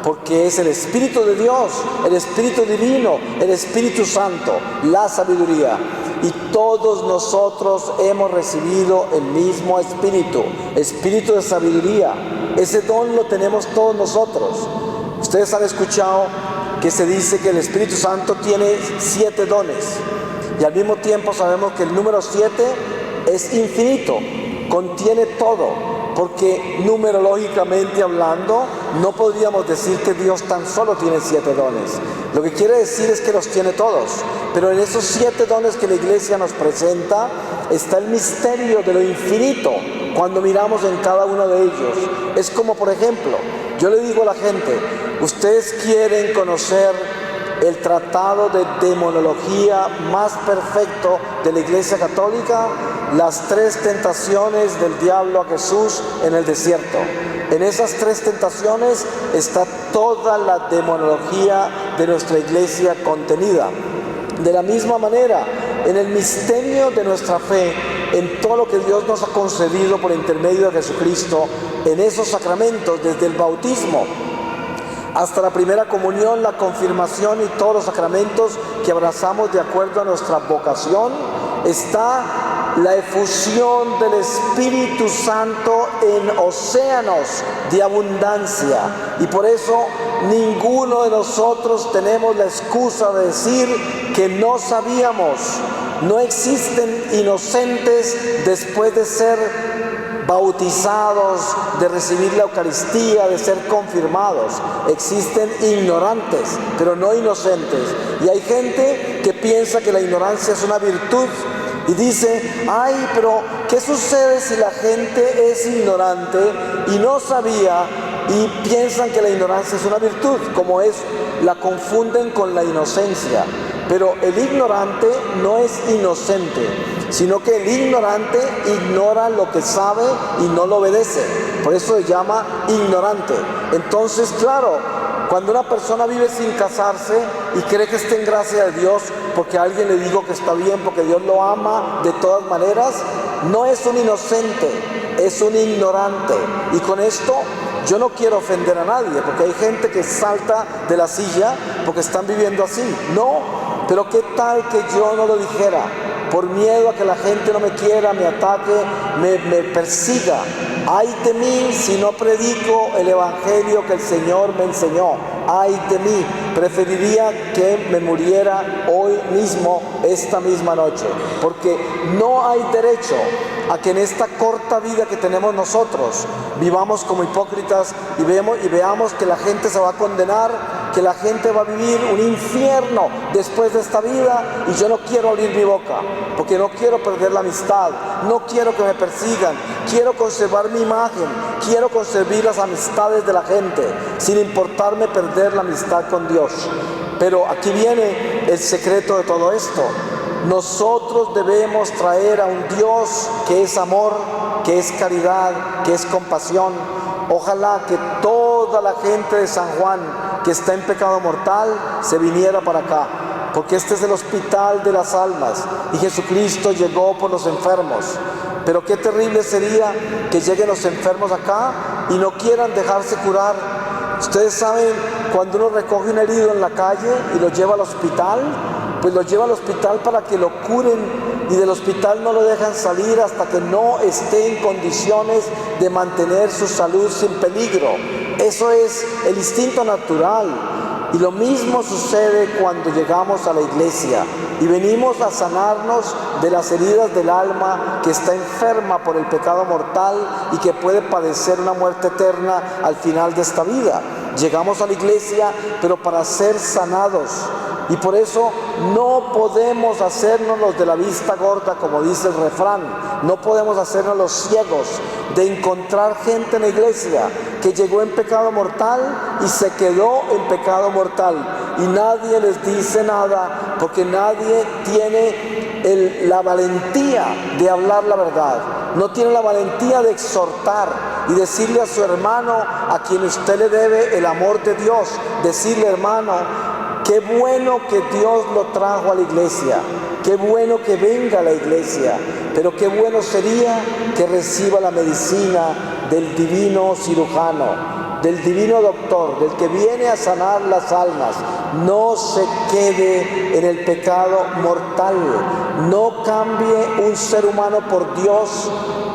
S1: Porque es el Espíritu de Dios, el Espíritu Divino, el Espíritu Santo, la sabiduría. Y todos nosotros hemos recibido el mismo Espíritu, Espíritu de sabiduría. Ese don lo tenemos todos nosotros. Ustedes han escuchado que se dice que el Espíritu Santo tiene 7 dones. Y al mismo tiempo sabemos que el número 7 es infinito, contiene todo. Porque numerológicamente hablando, no podríamos decir que Dios tan solo tiene 7 dones. Lo que quiere decir es que los tiene todos. Pero en esos 7 dones que la iglesia nos presenta, está el misterio de lo infinito cuando miramos en cada uno de ellos. Es como, por ejemplo, yo le digo a la gente, ¿ustedes quieren conocer el tratado de demonología más perfecto de la Iglesia Católica? Las 3 tentaciones del diablo a Jesús en el desierto. En esas 3 tentaciones está toda la demonología de nuestra iglesia contenida. De la misma manera, en el misterio de nuestra fe, en todo lo que Dios nos ha concedido por intermedio de Jesucristo, en esos sacramentos, desde el bautismo hasta la primera comunión, la confirmación y todos los sacramentos que abrazamos de acuerdo a nuestra vocación, está la efusión del Espíritu Santo en océanos de abundancia. Y por eso ninguno de nosotros tenemos la excusa de decir que no sabíamos. No existen inocentes después de ser bautizados, de recibir la Eucaristía, de ser confirmados. Existen ignorantes, pero no inocentes. Y hay gente que piensa que la ignorancia es una virtud y dice, ay, pero ¿qué sucede si la gente es ignorante y no sabía y piensan que la ignorancia es una virtud? Como es, la confunden con la inocencia. Pero el ignorante no es inocente, sino que el ignorante ignora lo que sabe y no lo obedece. Por eso se llama ignorante. Entonces, claro, cuando una persona vive sin casarse y cree que está en gracia de Dios porque alguien le dijo que está bien, porque Dios lo ama de todas maneras, no es un inocente, es un ignorante. Y con esto yo no quiero ofender a nadie, porque hay gente que salta de la silla porque están viviendo así. No, pero ¿qué tal que yo no lo dijera? Por miedo a que la gente no me quiera, me ataque, me persiga. Ay de mí si no predico el evangelio que el Señor me enseñó. Ay de mí, preferiría que me muriera hoy mismo, esta misma noche. Porque no hay derecho a que en esta corta vida que tenemos nosotros vivamos como hipócritas y veamos que la gente se va a condenar, que la gente va a vivir un infierno después de esta vida, y yo no quiero abrir mi boca, porque no quiero perder la amistad, no quiero que me persigan, quiero conservar mi imagen, quiero conservar las amistades de la gente, sin importarme perder la amistad con Dios. Pero aquí viene el secreto de todo esto. Nosotros debemos traer a un Dios que es amor, que es caridad, que es compasión. Ojalá que toda la gente de San Juan que está en pecado mortal se viniera para acá, porque este es el hospital de las almas y Jesucristo llegó por los enfermos. Pero qué terrible sería que lleguen los enfermos acá y no quieran dejarse curar. Ustedes saben, cuando uno recoge un herido en la calle y lo lleva al hospital, pues lo lleva al hospital para que lo curen, y del hospital no lo dejan salir hasta que no esté en condiciones de mantener su salud sin peligro. Eso es el instinto natural. Y lo mismo sucede cuando llegamos a la iglesia y venimos a sanarnos de las heridas del alma que está enferma por el pecado mortal y que puede padecer una muerte eterna al final de esta vida. Llegamos a la iglesia, pero para ser sanados. Y por eso no podemos hacernos los de la vista gorda, como dice el refrán. No podemos hacernos los ciegos de encontrar gente en la iglesia que llegó en pecado mortal y se quedó en pecado mortal. Y nadie les dice nada, porque nadie tiene la valentía de hablar la verdad. No tiene la valentía de exhortar y decirle a su hermano, a quien usted le debe el amor de Dios, decirle: hermano, qué bueno que Dios lo trajo a la iglesia, qué bueno que venga a la iglesia, pero qué bueno sería que reciba la medicina del divino cirujano, del divino doctor, del que viene a sanar las almas. No se quede en el pecado mortal, no cambie un ser humano por Dios.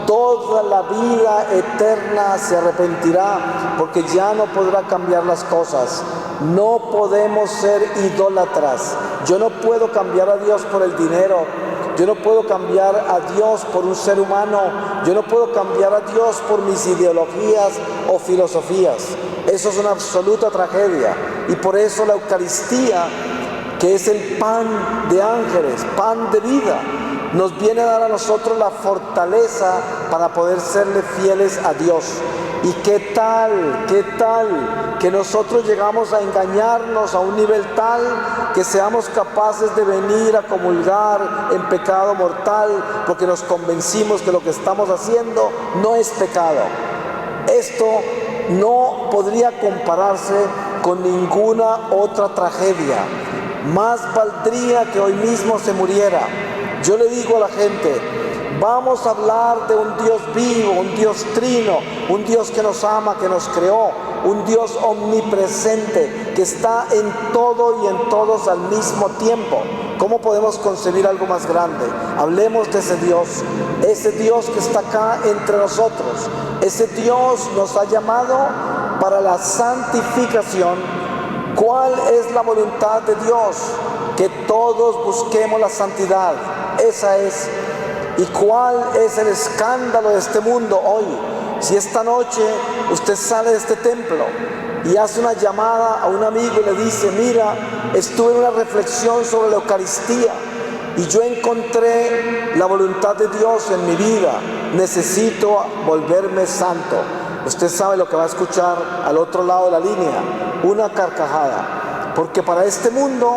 S1: Toda la vida eterna se arrepentirá, porque ya no podrá cambiar las cosas. No podemos ser idólatras. Yo no puedo cambiar a Dios por el dinero. Yo no puedo cambiar a Dios por un ser humano. Yo no puedo cambiar a Dios por mis ideologías o filosofías. Eso es una absoluta tragedia. Y por eso la Eucaristía, que es el pan de ángeles, pan de vida, nos viene a dar a nosotros la fortaleza para poder serle fieles a Dios. ¿Y qué tal que nosotros llegamos a engañarnos a un nivel tal que seamos capaces de venir a comulgar en pecado mortal porque nos convencimos que lo que estamos haciendo no es pecado? Esto no podría compararse con ninguna otra tragedia. Más valdría que hoy mismo se muriera. Yo le digo a la gente, vamos a hablar de un Dios vivo, un Dios trino, un Dios que nos ama, que nos creó, un Dios omnipresente, que está en todo y en todos al mismo tiempo. ¿Cómo podemos concebir algo más grande? Hablemos de ese Dios que está acá entre nosotros. Ese Dios nos ha llamado para la santificación. ¿Cuál es la voluntad de Dios? Que todos busquemos la santidad. Esa es. ¿Y cuál es el escándalo de este mundo hoy? Si esta noche usted sale de este templo y hace una llamada a un amigo y le dice, mira, estuve en una reflexión sobre la Eucaristía y yo encontré la voluntad de Dios en mi vida, necesito volverme santo. Usted sabe lo que va a escuchar al otro lado de la línea, una carcajada, porque para este mundo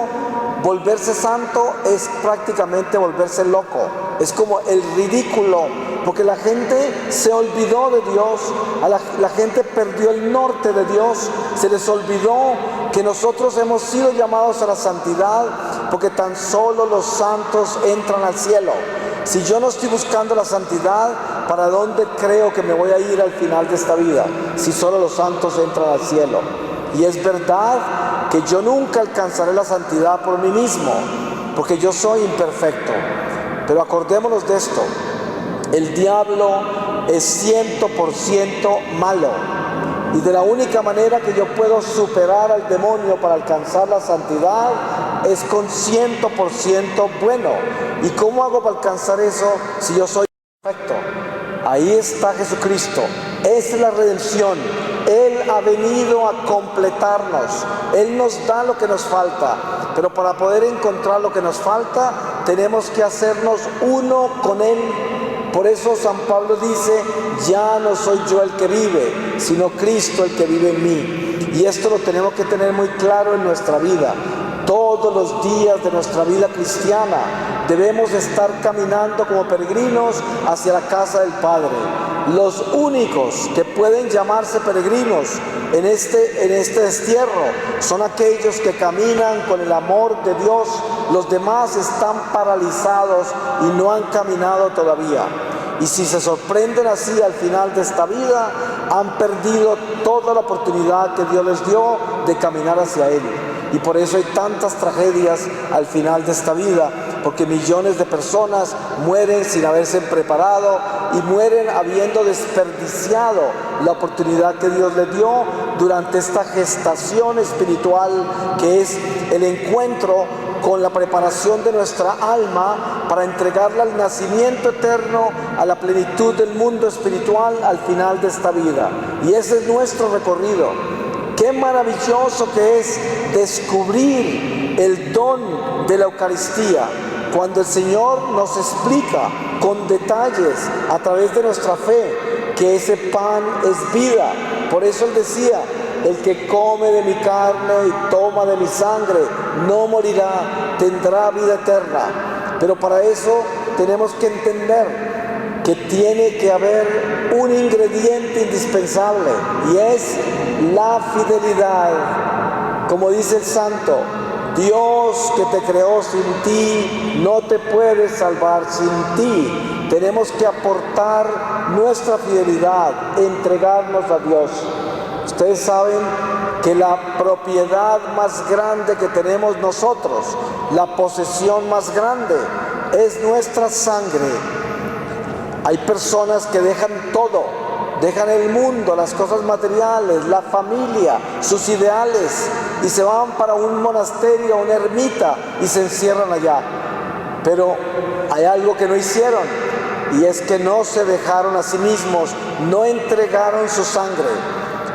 S1: volverse santo es prácticamente volverse loco, es como el ridículo, porque la gente se olvidó de Dios, la gente perdió el norte de Dios, se les olvidó que nosotros hemos sido llamados a la santidad, porque tan solo los santos entran al cielo. Si yo no estoy buscando la santidad, ¿para dónde creo que me voy a ir al final de esta vida? Si solo los santos entran al cielo. Y es verdad que yo nunca alcanzaré la santidad por mí mismo, porque yo soy imperfecto. Pero acordémonos de esto, el diablo es 100% malo. Y de la única manera que yo puedo superar al demonio para alcanzar la santidad es con 100% bueno. ¿Y cómo hago para alcanzar eso si yo soy perfecto? Ahí está Jesucristo. Esa es la redención. Él ha venido a completarnos. Él nos da lo que nos falta. Pero para poder encontrar lo que nos falta, tenemos que hacernos uno con Él. Por eso San Pablo dice, ya no soy yo el que vive, sino Cristo el que vive en mí. Y esto lo tenemos que tener muy claro en nuestra vida. Todos los días de nuestra vida cristiana debemos estar caminando como peregrinos hacia la casa del Padre. Los únicos que pueden llamarse peregrinos en este destierro son aquellos que caminan con el amor de Dios. Los demás están paralizados y no han caminado todavía. Y si se sorprenden así al final de esta vida, han perdido toda la oportunidad que Dios les dio de caminar hacia Él. Y por eso hay tantas tragedias al final de esta vida, porque millones de personas mueren sin haberse preparado y mueren habiendo desperdiciado la oportunidad que Dios les dio durante esta gestación espiritual, que es el encuentro con la preparación de nuestra alma para entregarla al nacimiento eterno, a la plenitud del mundo espiritual al final de esta vida. Y ese es nuestro recorrido. Qué maravilloso que es descubrir el don de la Eucaristía, cuando el Señor nos explica con detalles a través de nuestra fe que ese pan es vida. Por eso Él decía, el que come de mi carne y toma de mi sangre no morirá, tendrá vida eterna. Pero para eso tenemos que entender que tiene que haber un ingrediente indispensable, y es la fidelidad. Como dice el santo, Dios que te creó sin ti no te puede salvar sin ti. Tenemos que aportar nuestra fidelidad, entregarnos a Dios. Ustedes saben que la propiedad más grande que tenemos nosotros, la posesión más grande, es nuestra sangre. Hay personas que dejan todo, dejan el mundo, las cosas materiales, la familia, sus ideales, y se van para un monasterio, una ermita, y se encierran allá. Pero hay algo que no hicieron, y es que no se dejaron a sí mismos, no entregaron su sangre,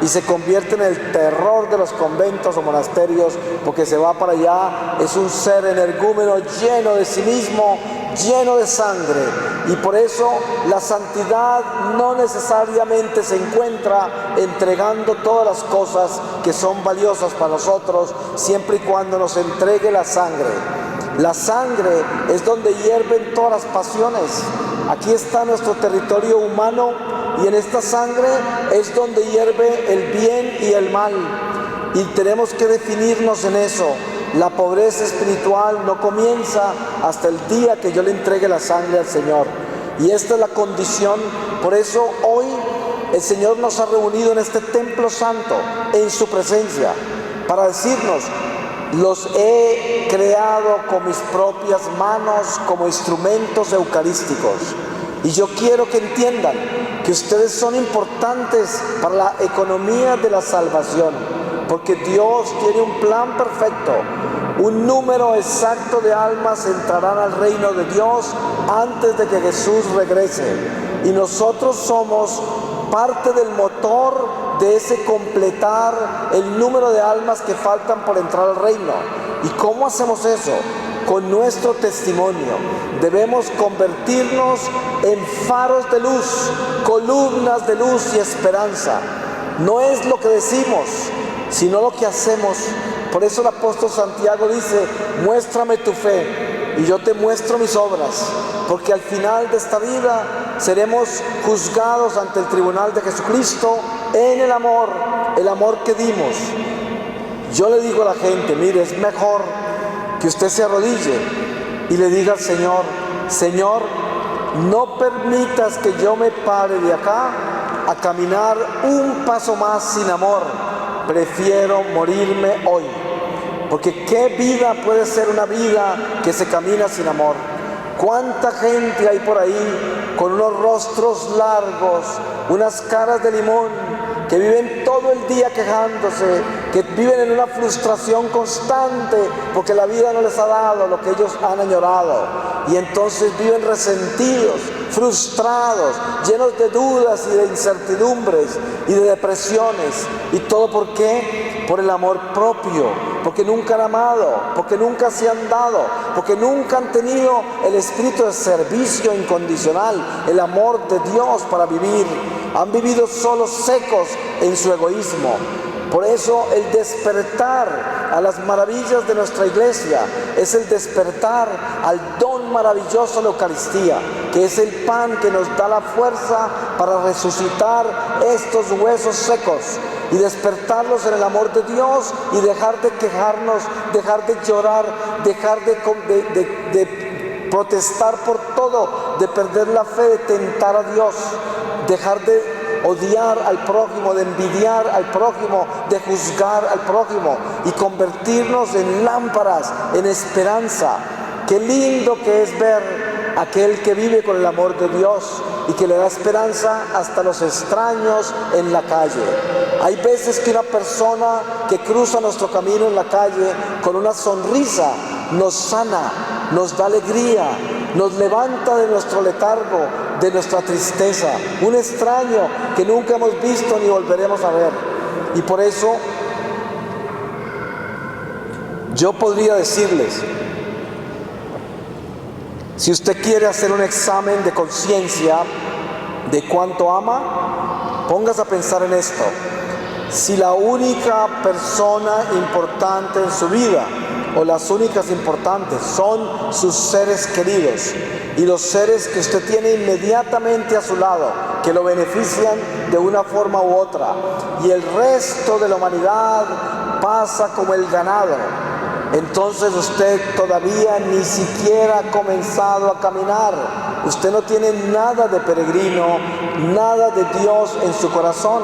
S1: y se convierte en el terror de los conventos o monasterios, porque se va para allá, es un ser energúmeno lleno de sí mismo, lleno de sangre. Y por eso la santidad no necesariamente se encuentra entregando todas las cosas que son valiosas para nosotros, siempre y cuando nos entregue la sangre. La sangre es donde hierven todas las pasiones. Aquí está nuestro territorio humano, y en esta sangre es donde hierve el bien y el mal. Y tenemos que definirnos en eso. La pobreza espiritual no comienza hasta el día que yo le entregue la sangre al Señor. Y esta es la condición. Por eso hoy el Señor nos ha reunido en este templo santo, en su presencia, para decirnos: los he creado con mis propias manos como instrumentos eucarísticos. Y yo quiero que entiendan que ustedes son importantes para la economía de la salvación, porque Dios tiene un plan perfecto. Un número exacto de almas entrarán al reino de Dios antes de que Jesús regrese. Y nosotros somos parte del motor de ese completar el número de almas que faltan por entrar al reino. ¿Y cómo hacemos eso? Con nuestro testimonio. Debemos convertirnos en faros de luz, columnas de luz y esperanza. No es lo que decimos, sino lo que hacemos. Por eso el apóstol Santiago dice: muéstrame tu fe y yo te muestro mis obras, porque al final de esta vida seremos juzgados ante el tribunal de Jesucristo en el amor que dimos. Yo le digo a la gente: mire, es mejor que usted se arrodille y le diga al Señor: Señor, no permitas que yo me pare de acá a caminar un paso más sin amor. Prefiero morirme hoy. Porque ¿qué vida puede ser una vida que se camina sin amor? ¿Cuánta gente hay por ahí con unos rostros largos, unas caras de limón, que viven todo el día quejándose, que viven en una frustración constante porque la vida no les ha dado lo que ellos han añorado, y entonces viven resentidos, frustrados, llenos de dudas y de incertidumbres y de depresiones? ¿Y todo por qué? Por el amor propio, porque nunca han amado, porque nunca se han dado, porque nunca han tenido el espíritu de servicio incondicional, el amor de Dios para vivir. Han vivido solos, secos en su egoísmo. Por eso el despertar a las maravillas de nuestra iglesia es el despertar al don maravilloso de la Eucaristía, que es el pan que nos da la fuerza para resucitar estos huesos secos y despertarlos en el amor de Dios, y dejar de quejarnos, dejar de llorar, dejar de protestar por todo, de perder la fe, de tentar a Dios, dejar de odiar al prójimo, de envidiar al prójimo, de juzgar al prójimo, y convertirnos en lámparas, en esperanza. Qué lindo que es ver aquel que vive con el amor de Dios y que le da esperanza hasta los extraños en la calle. Hay veces que una persona que cruza nuestro camino en la calle con una sonrisa nos sana, nos da alegría, nos levanta de nuestro letargo, de nuestra tristeza. Un extraño que nunca hemos visto ni volveremos a ver. Y por eso yo podría decirles: si usted quiere hacer un examen de conciencia de cuánto ama, póngase a pensar en esto. Si la única persona importante en su vida, o las únicas importantes, son sus seres queridos y los seres que usted tiene inmediatamente a su lado, que lo benefician de una forma u otra, y el resto de la humanidad pasa como el ganado, entonces usted todavía ni siquiera ha comenzado a caminar. Usted no tiene nada de peregrino, nada de Dios en su corazón.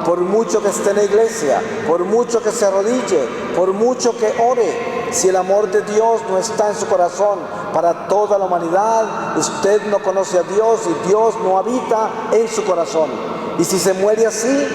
S1: Por mucho que esté en la iglesia, por mucho que se arrodille, por mucho que ore, si el amor de Dios no está en su corazón para toda la humanidad, usted no conoce a Dios y Dios no habita en su corazón. Y si se muere así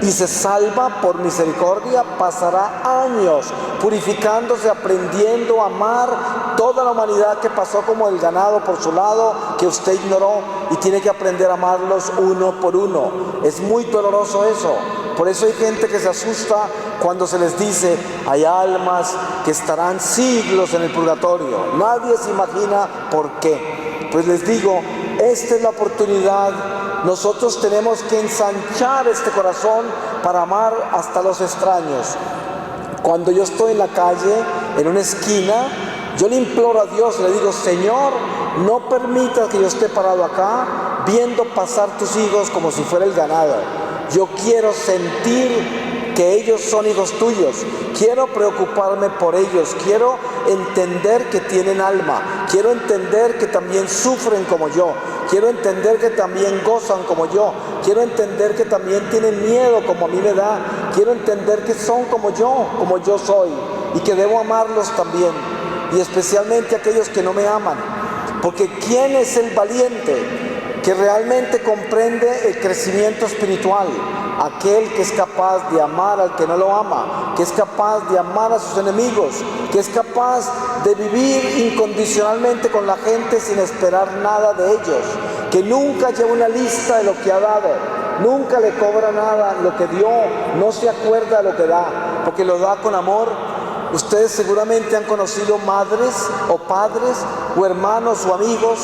S1: y se salva por misericordia, pasará años purificándose, aprendiendo a amar toda la humanidad que pasó como el ganado por su lado, que usted ignoró, y tiene que aprender a amarlos uno por uno. Es muy doloroso eso. Por eso hay gente que se asusta cuando se les dice: hay almas que estarán siglos en el purgatorio. Nadie se imagina por qué. Pues les digo, esta es la oportunidad. Nosotros tenemos que ensanchar este corazón para amar hasta los extraños. Cuando yo estoy en la calle, en una esquina, yo le imploro a Dios, le digo: Señor, no permitas que yo esté parado acá viendo pasar tus hijos como si fuera el ganado. Yo quiero sentir que ellos son hijos tuyos. Quiero preocuparme por ellos. Quiero entender que tienen alma. Quiero entender que también sufren como yo. Quiero entender que también gozan como yo. Quiero entender que también tienen miedo como a mí me da. Quiero entender que son como yo soy, y que debo amarlos también, y especialmente aquellos que no me aman. Porque ¿quién es el valiente que realmente comprende el crecimiento espiritual? Aquel que es capaz de amar al que no lo ama, que es capaz de amar a sus enemigos, que es capaz de vivir incondicionalmente con la gente sin esperar nada de ellos, que nunca lleva una lista de lo que ha dado, nunca le cobra nada lo que dio, no se acuerda de lo que da, porque lo da con amor. Ustedes seguramente han conocido madres o padres o hermanos o amigos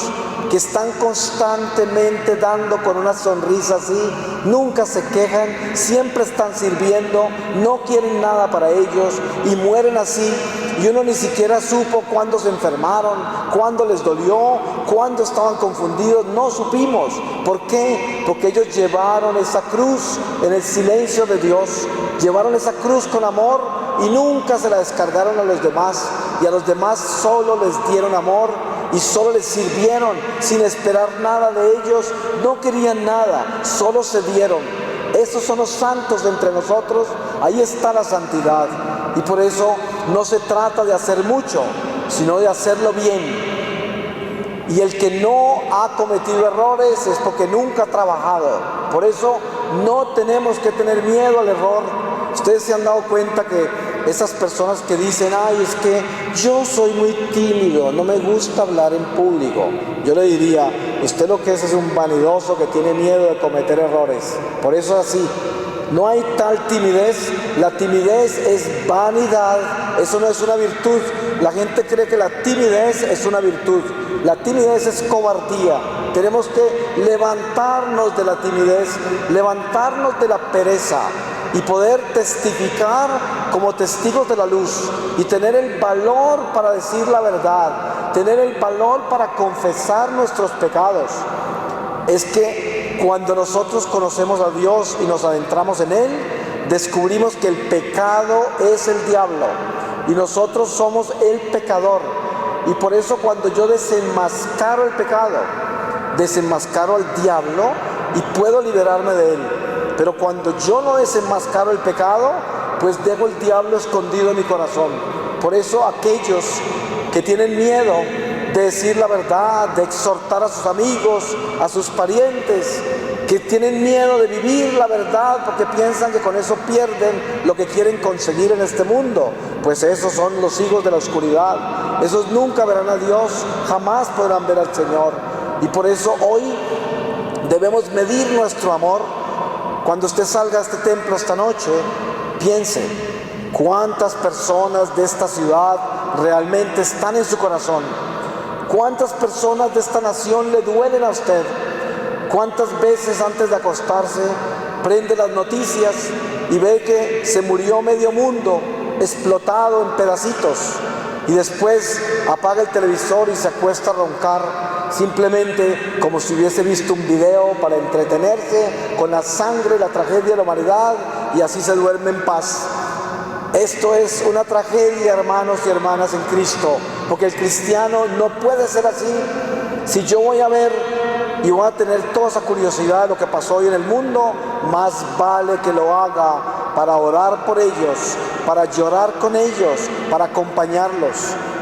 S1: que están constantemente dando con una sonrisa así, nunca se quejan, siempre están sirviendo, no quieren nada para ellos y mueren así, y uno ni siquiera supo cuándo se enfermaron, cuándo les dolió, cuándo estaban confundidos, no supimos. ¿Por qué? Porque ellos llevaron esa cruz en el silencio de Dios, llevaron esa cruz con amor y nunca se la descargaron a los demás, y a los demás solo les dieron amor y solo les sirvieron sin esperar nada de ellos, no querían nada, solo se dieron. Esos son los santos de entre nosotros, ahí está la santidad. Y por eso no se trata de hacer mucho, sino de hacerlo bien. Y el que no ha cometido errores es porque nunca ha trabajado. Por eso no tenemos que tener miedo al error. Ustedes se han dado cuenta que esas personas que dicen, ay, es que yo soy muy tímido, no me gusta hablar en público. Yo le diría, usted lo que es un vanidoso que tiene miedo de cometer errores. Por eso es así. No hay tal timidez. La timidez es vanidad. Eso no es una virtud. La gente cree que la timidez es una virtud. La timidez es cobardía. Tenemos que levantarnos de la timidez, levantarnos de la pereza y poder testificar como testigos de la luz y tener el valor para decir la verdad, tener el valor para confesar nuestros pecados. Es que cuando nosotros conocemos a Dios y nos adentramos en Él, descubrimos que el pecado es el diablo y nosotros somos el pecador. Y por eso cuando yo desenmascaro el pecado, desenmascaro al diablo y puedo liberarme de él. Pero cuando yo no desenmascaro el pecado, pues dejo el diablo escondido en mi corazón. Por eso aquellos que tienen miedo de decir la verdad, de exhortar a sus amigos, a sus parientes, que tienen miedo de vivir la verdad porque piensan que con eso pierden lo que quieren conseguir en este mundo, pues esos son los hijos de la oscuridad. Esos nunca verán a Dios, jamás podrán ver al Señor. Y por eso hoy debemos medir nuestro amor. Cuando usted salga a este templo esta noche, piense cuántas personas de esta ciudad realmente están en su corazón. Cuántas personas de esta nación le duelen a usted. Cuántas veces antes de acostarse prende las noticias y ve que se murió medio mundo explotado en pedacitos, y después apaga el televisor y se acuesta a roncar simplemente como si hubiese visto un video para entretenerse con la sangre y la tragedia de la humanidad, y así se duerme en paz. Esto es una tragedia, hermanos y hermanas en Cristo, porque el cristiano no puede ser así. Si yo voy a ver y voy a tener toda esa curiosidad de lo que pasó hoy en el mundo, más vale que lo haga para orar por ellos, para llorar con ellos, para acompañarlos,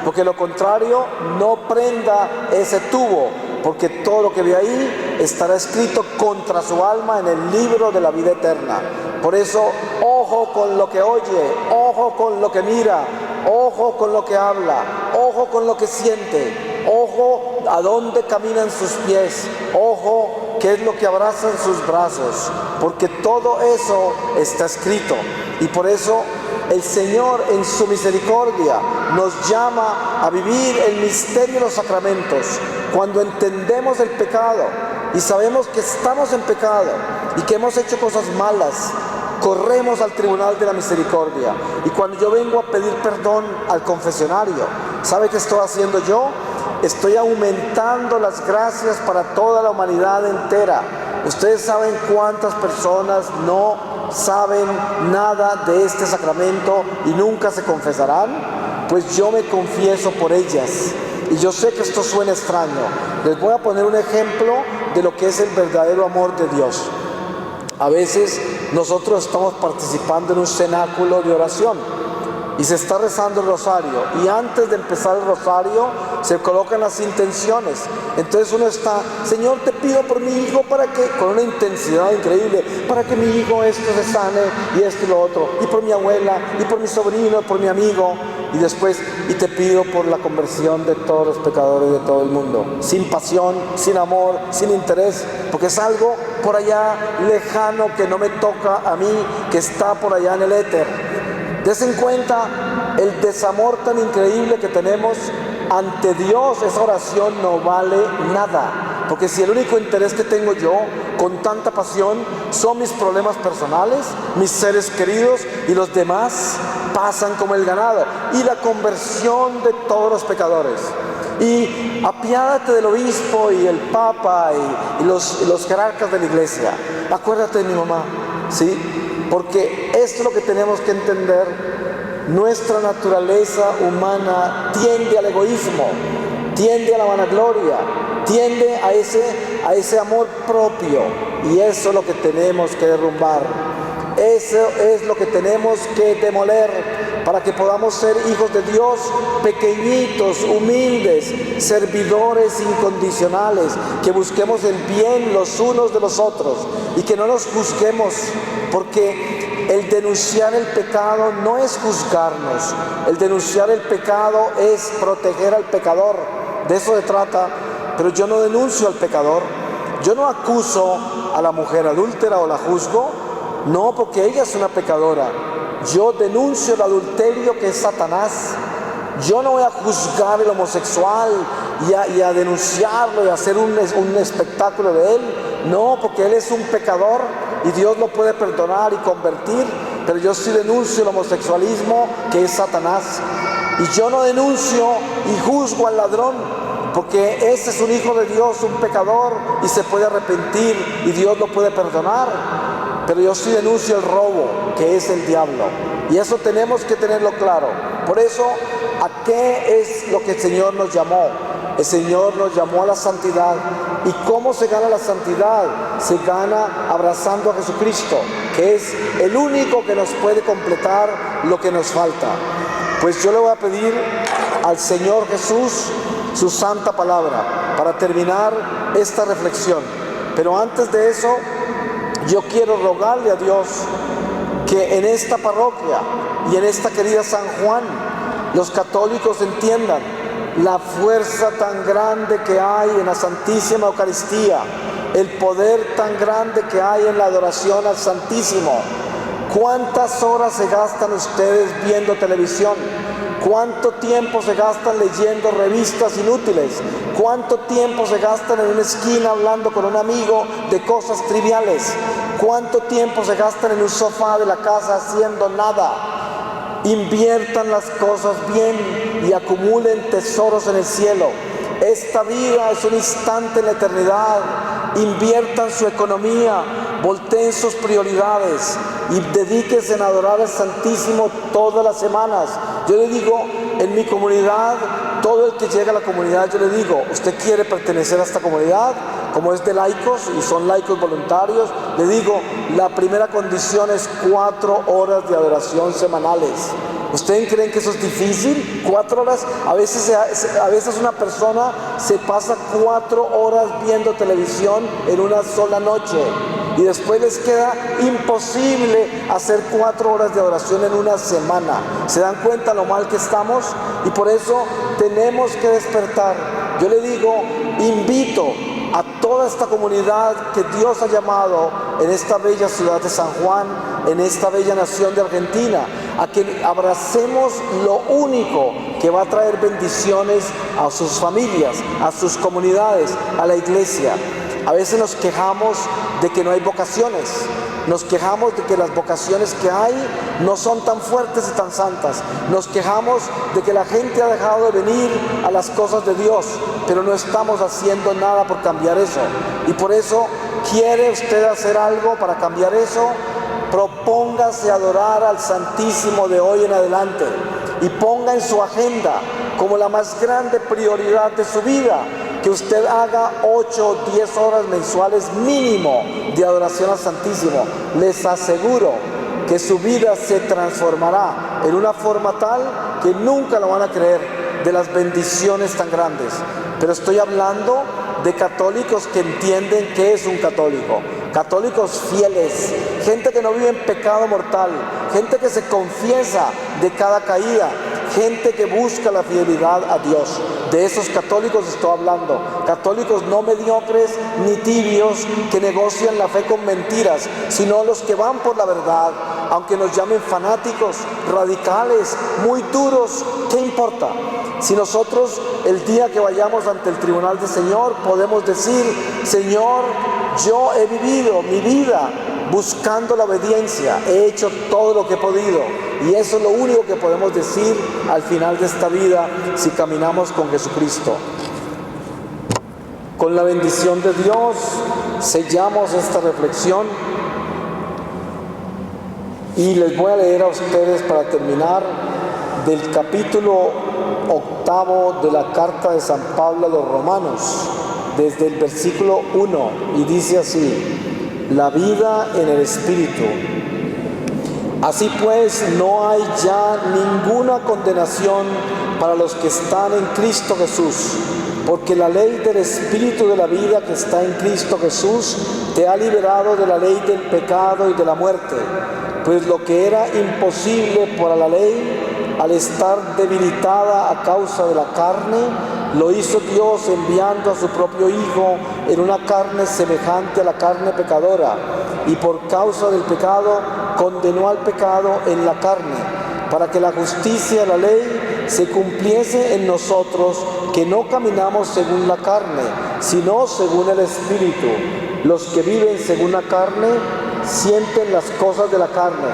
S1: porque lo contrario no prenda ese tubo, porque todo lo que ve ahí estará escrito contra su alma en el libro de la vida eterna. Por eso, ojo con lo que oye, ojo con lo que mira, ojo con lo que habla, ojo con lo que siente, ojo a dónde caminan sus pies, ojo qué es lo que abraza en sus brazos, porque todo eso está escrito. Y por eso el Señor en su misericordia nos llama a vivir el misterio de los sacramentos. Cuando entendemos el pecado y sabemos que estamos en pecado y que hemos hecho cosas malas, corremos al tribunal de la misericordia. Y cuando yo vengo a pedir perdón al confesionario, ¿sabe qué estoy haciendo yo? Estoy aumentando las gracias para toda la humanidad entera. Ustedes saben cuántas personas no saben nada de este sacramento y nunca se confesarán, pues yo me confieso por ellas. Y yo sé que esto suena extraño. Les voy a poner un ejemplo de lo que es el verdadero amor de Dios. A veces nosotros estamos participando en un cenáculo de oración y se está rezando el rosario, y antes de empezar el rosario se colocan las intenciones. Entonces uno está: Señor, te pido por mi hijo para que, con una intensidad increíble, para que mi hijo esto se sane y esto y lo otro, y por mi abuela, y por mi sobrino, por mi amigo, y después, y te pido por la conversión de todos los pecadores de todo el mundo, sin pasión, sin amor, sin interés, porque es algo por allá lejano que no me toca a mí, que está por allá en el éter. Desen en cuenta el desamor tan increíble que tenemos ante Dios. Esa oración no vale nada, porque si el único interés que tengo yo con tanta pasión son mis problemas personales, mis seres queridos, y los demás pasan como el ganado, y la conversión de todos los pecadores, y apiádate del obispo y el papa y los jerarcas de la iglesia, acuérdate de mi mamá, ¿sí? Porque esto es lo que tenemos que entender. Nuestra naturaleza humana tiende al egoísmo, tiende a la vanagloria, tiende a ese amor propio, y eso es lo que tenemos que derrumbar. Eso es lo que tenemos que demoler para que podamos ser hijos de Dios, pequeñitos, humildes, servidores incondicionales, que busquemos el bien los unos de los otros y que no nos juzguemos, porque el denunciar el pecado no es juzgarnos, el denunciar el pecado es proteger al pecador. De eso se trata. Pero yo no denuncio al pecador, yo no acuso a la mujer adúltera o la juzgo, no, porque ella es una pecadora. Yo denuncio el adulterio, que es Satanás. Yo no voy a juzgar el homosexual y a denunciarlo y a hacer un espectáculo de él. No, porque él es un pecador y Dios lo puede perdonar y convertir. Pero yo sí denuncio el homosexualismo, que es Satanás. Y yo no denuncio y juzgo al ladrón, porque ese es un hijo de Dios, un pecador, y se puede arrepentir y Dios lo puede perdonar. Pero yo sí denuncio el robo, que es el diablo. Y eso tenemos que tenerlo claro. Por eso, ¿a qué es lo que el Señor nos llamó? El Señor nos llamó a la santidad. ¿Y cómo se gana la santidad? Se gana abrazando a Jesucristo, que es el único que nos puede completar lo que nos falta. Pues yo le voy a pedir al Señor Jesús su santa palabra para terminar esta reflexión. Pero antes de eso, yo quiero rogarle a Dios que en esta parroquia y en esta querida San Juan, los católicos entiendan la fuerza tan grande que hay en la Santísima Eucaristía, el poder tan grande que hay en la adoración al Santísimo. ¿Cuántas horas se gastan ustedes viendo televisión? ¿Cuánto tiempo se gastan leyendo revistas inútiles? ¿Cuánto tiempo se gastan en una esquina hablando con un amigo de cosas triviales? ¿Cuánto tiempo se gastan en un sofá de la casa haciendo nada? Inviertan las cosas bien y acumulen tesoros en el cielo. Esta vida es un instante en la eternidad. Inviertan su economía, volteen sus prioridades y dedíquense a adorar al Santísimo todas las semanas. Yo le digo, en mi comunidad, todo el que llega a la comunidad, yo le digo: ¿usted quiere pertenecer a esta comunidad? Como es de laicos y son laicos voluntarios, le digo, la primera condición es 4 horas de adoración semanales. ¿Ustedes creen que eso es difícil? 4 horas, a veces una persona se pasa 4 horas viendo televisión en una sola noche, y después les queda imposible hacer 4 horas de adoración en una semana. ¿Se dan cuenta lo mal que estamos? Y por eso tenemos que despertar. Yo le digo, invito a toda esta comunidad que Dios ha llamado en esta bella ciudad de San Juan, en esta bella nación de Argentina, a que abracemos lo único que va a traer bendiciones a sus familias, a sus comunidades, a la iglesia. A veces nos quejamos de que no hay vocaciones, nos quejamos de que las vocaciones que hay no son tan fuertes y tan santas, nos quejamos de que la gente ha dejado de venir a las cosas de Dios, pero no estamos haciendo nada por cambiar eso. Y por eso, ¿quiere usted hacer algo para cambiar eso? propóngase adorar al Santísimo de hoy en adelante y ponga en su agenda como la más grande prioridad de su vida que usted haga 8 o 10 horas mensuales mínimo de adoración al Santísimo. Les aseguro que su vida se transformará en una forma tal que nunca lo van a creer de las bendiciones tan grandes. Pero estoy hablando de católicos que entienden qué es un católico, católicos fieles, gente que no vive en pecado mortal, gente que se confiesa de cada caída, gente que busca la fidelidad a Dios. De esos católicos estoy hablando, católicos no mediocres ni tibios que negocian la fe con mentiras, sino los que van por la verdad, aunque nos llamen fanáticos, radicales, muy duros. ¿Qué importa? Si nosotros el día que vayamos ante el tribunal del Señor podemos decir: Señor, yo he vivido mi vida buscando la obediencia, he hecho todo lo que he podido, y eso es lo único que podemos decir al final de esta vida si caminamos con Jesucristo. Con la bendición de Dios sellamos esta reflexión y les voy a leer a ustedes para terminar del capítulo 8 de la carta de San Pablo a los Romanos, desde el versículo 1, y dice así: la vida en el Espíritu. Así pues, no hay ya ninguna condenación para los que están en Cristo Jesús, porque la ley del Espíritu de la vida que está en Cristo Jesús te ha liberado de la ley del pecado y de la muerte. Pues lo que era imposible para la ley, al estar debilitada a causa de la carne, lo hizo Dios enviando a su propio Hijo en una carne semejante a la carne pecadora, y por causa del pecado condenó al pecado en la carne, para que la justicia de la ley se cumpliese en nosotros, que no caminamos según la carne, sino según el Espíritu. Los que viven según la carne sienten las cosas de la carne,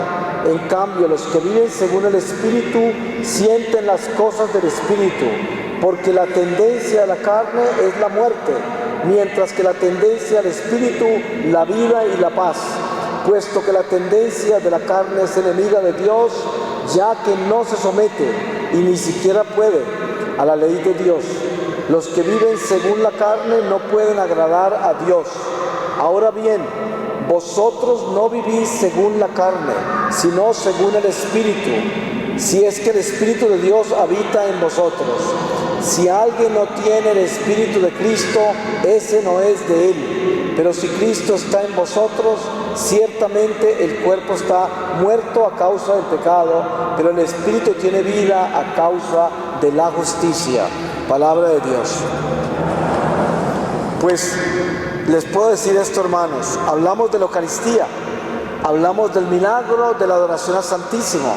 S1: en cambio los que viven según el Espíritu sienten las cosas del Espíritu, porque la tendencia de la carne es la muerte, mientras que la tendencia del Espíritu la vida y la paz. Puesto que la tendencia de la carne es enemiga de Dios, ya que no se somete y ni siquiera puede a la ley de Dios. Los que viven según la carne no pueden agradar a Dios. Ahora bien, vosotros no vivís según la carne, sino según el Espíritu, si es que el Espíritu de Dios habita en vosotros. Si alguien no tiene el Espíritu de Cristo, ese no es de él. Pero si Cristo está en vosotros, ciertamente el cuerpo está muerto a causa del pecado, pero el Espíritu tiene vida a causa de la justicia. Palabra de Dios. Pues les puedo decir esto, hermanos, hablamos de la Eucaristía, hablamos del milagro de la adoración al Santísimo,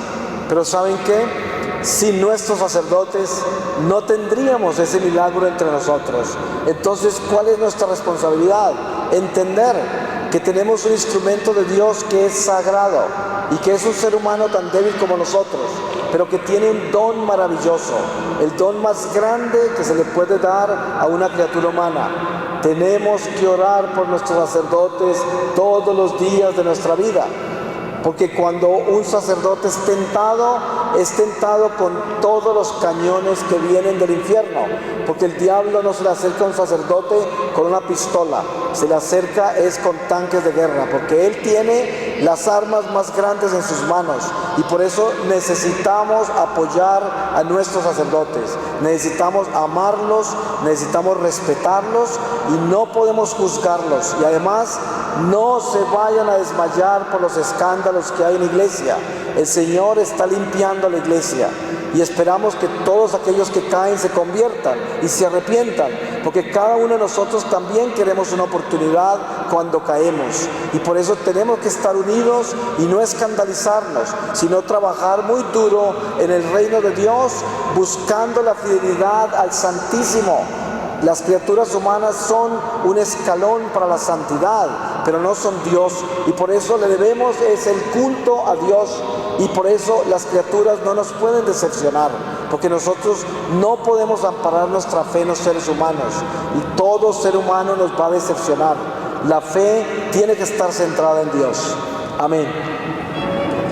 S1: pero ¿saben qué? Sin nuestros sacerdotes no tendríamos ese milagro entre nosotros. Entonces, ¿cuál es nuestra responsabilidad? Entender que tenemos un instrumento de Dios que es sagrado y que es un ser humano tan débil como nosotros, pero que tiene un don maravilloso, el don más grande que se le puede dar a una criatura humana. Tenemos que orar por nuestros sacerdotes todos los días de nuestra vida, porque cuando un sacerdote es tentado con todos los cañones que vienen del infierno, porque el diablo no se le acerca a un sacerdote con una pistola, se le acerca es con tanques de guerra, porque él tiene las armas más grandes en sus manos, y por eso necesitamos apoyar a nuestros sacerdotes, necesitamos amarlos, necesitamos respetarlos y no podemos juzgarlos. Y además, no se vayan a desmayar por los escándalos que hay en la iglesia. El Señor está limpiando la iglesia y esperamos que todos aquellos que caen se conviertan y se arrepientan, porque cada uno de nosotros también queremos una oportunidad cuando caemos, y por eso tenemos que estar unidos y no escandalizarnos, sino trabajar muy duro en el reino de Dios, buscando la fidelidad al Santísimo. Las criaturas humanas son un escalón para la santidad, pero no son Dios, y por eso le debemos es el culto a Dios, y por eso las criaturas no nos pueden decepcionar, porque nosotros no podemos amparar nuestra fe en los seres humanos, y todo ser humano nos va a decepcionar. La fe tiene que estar centrada en Dios. Amén.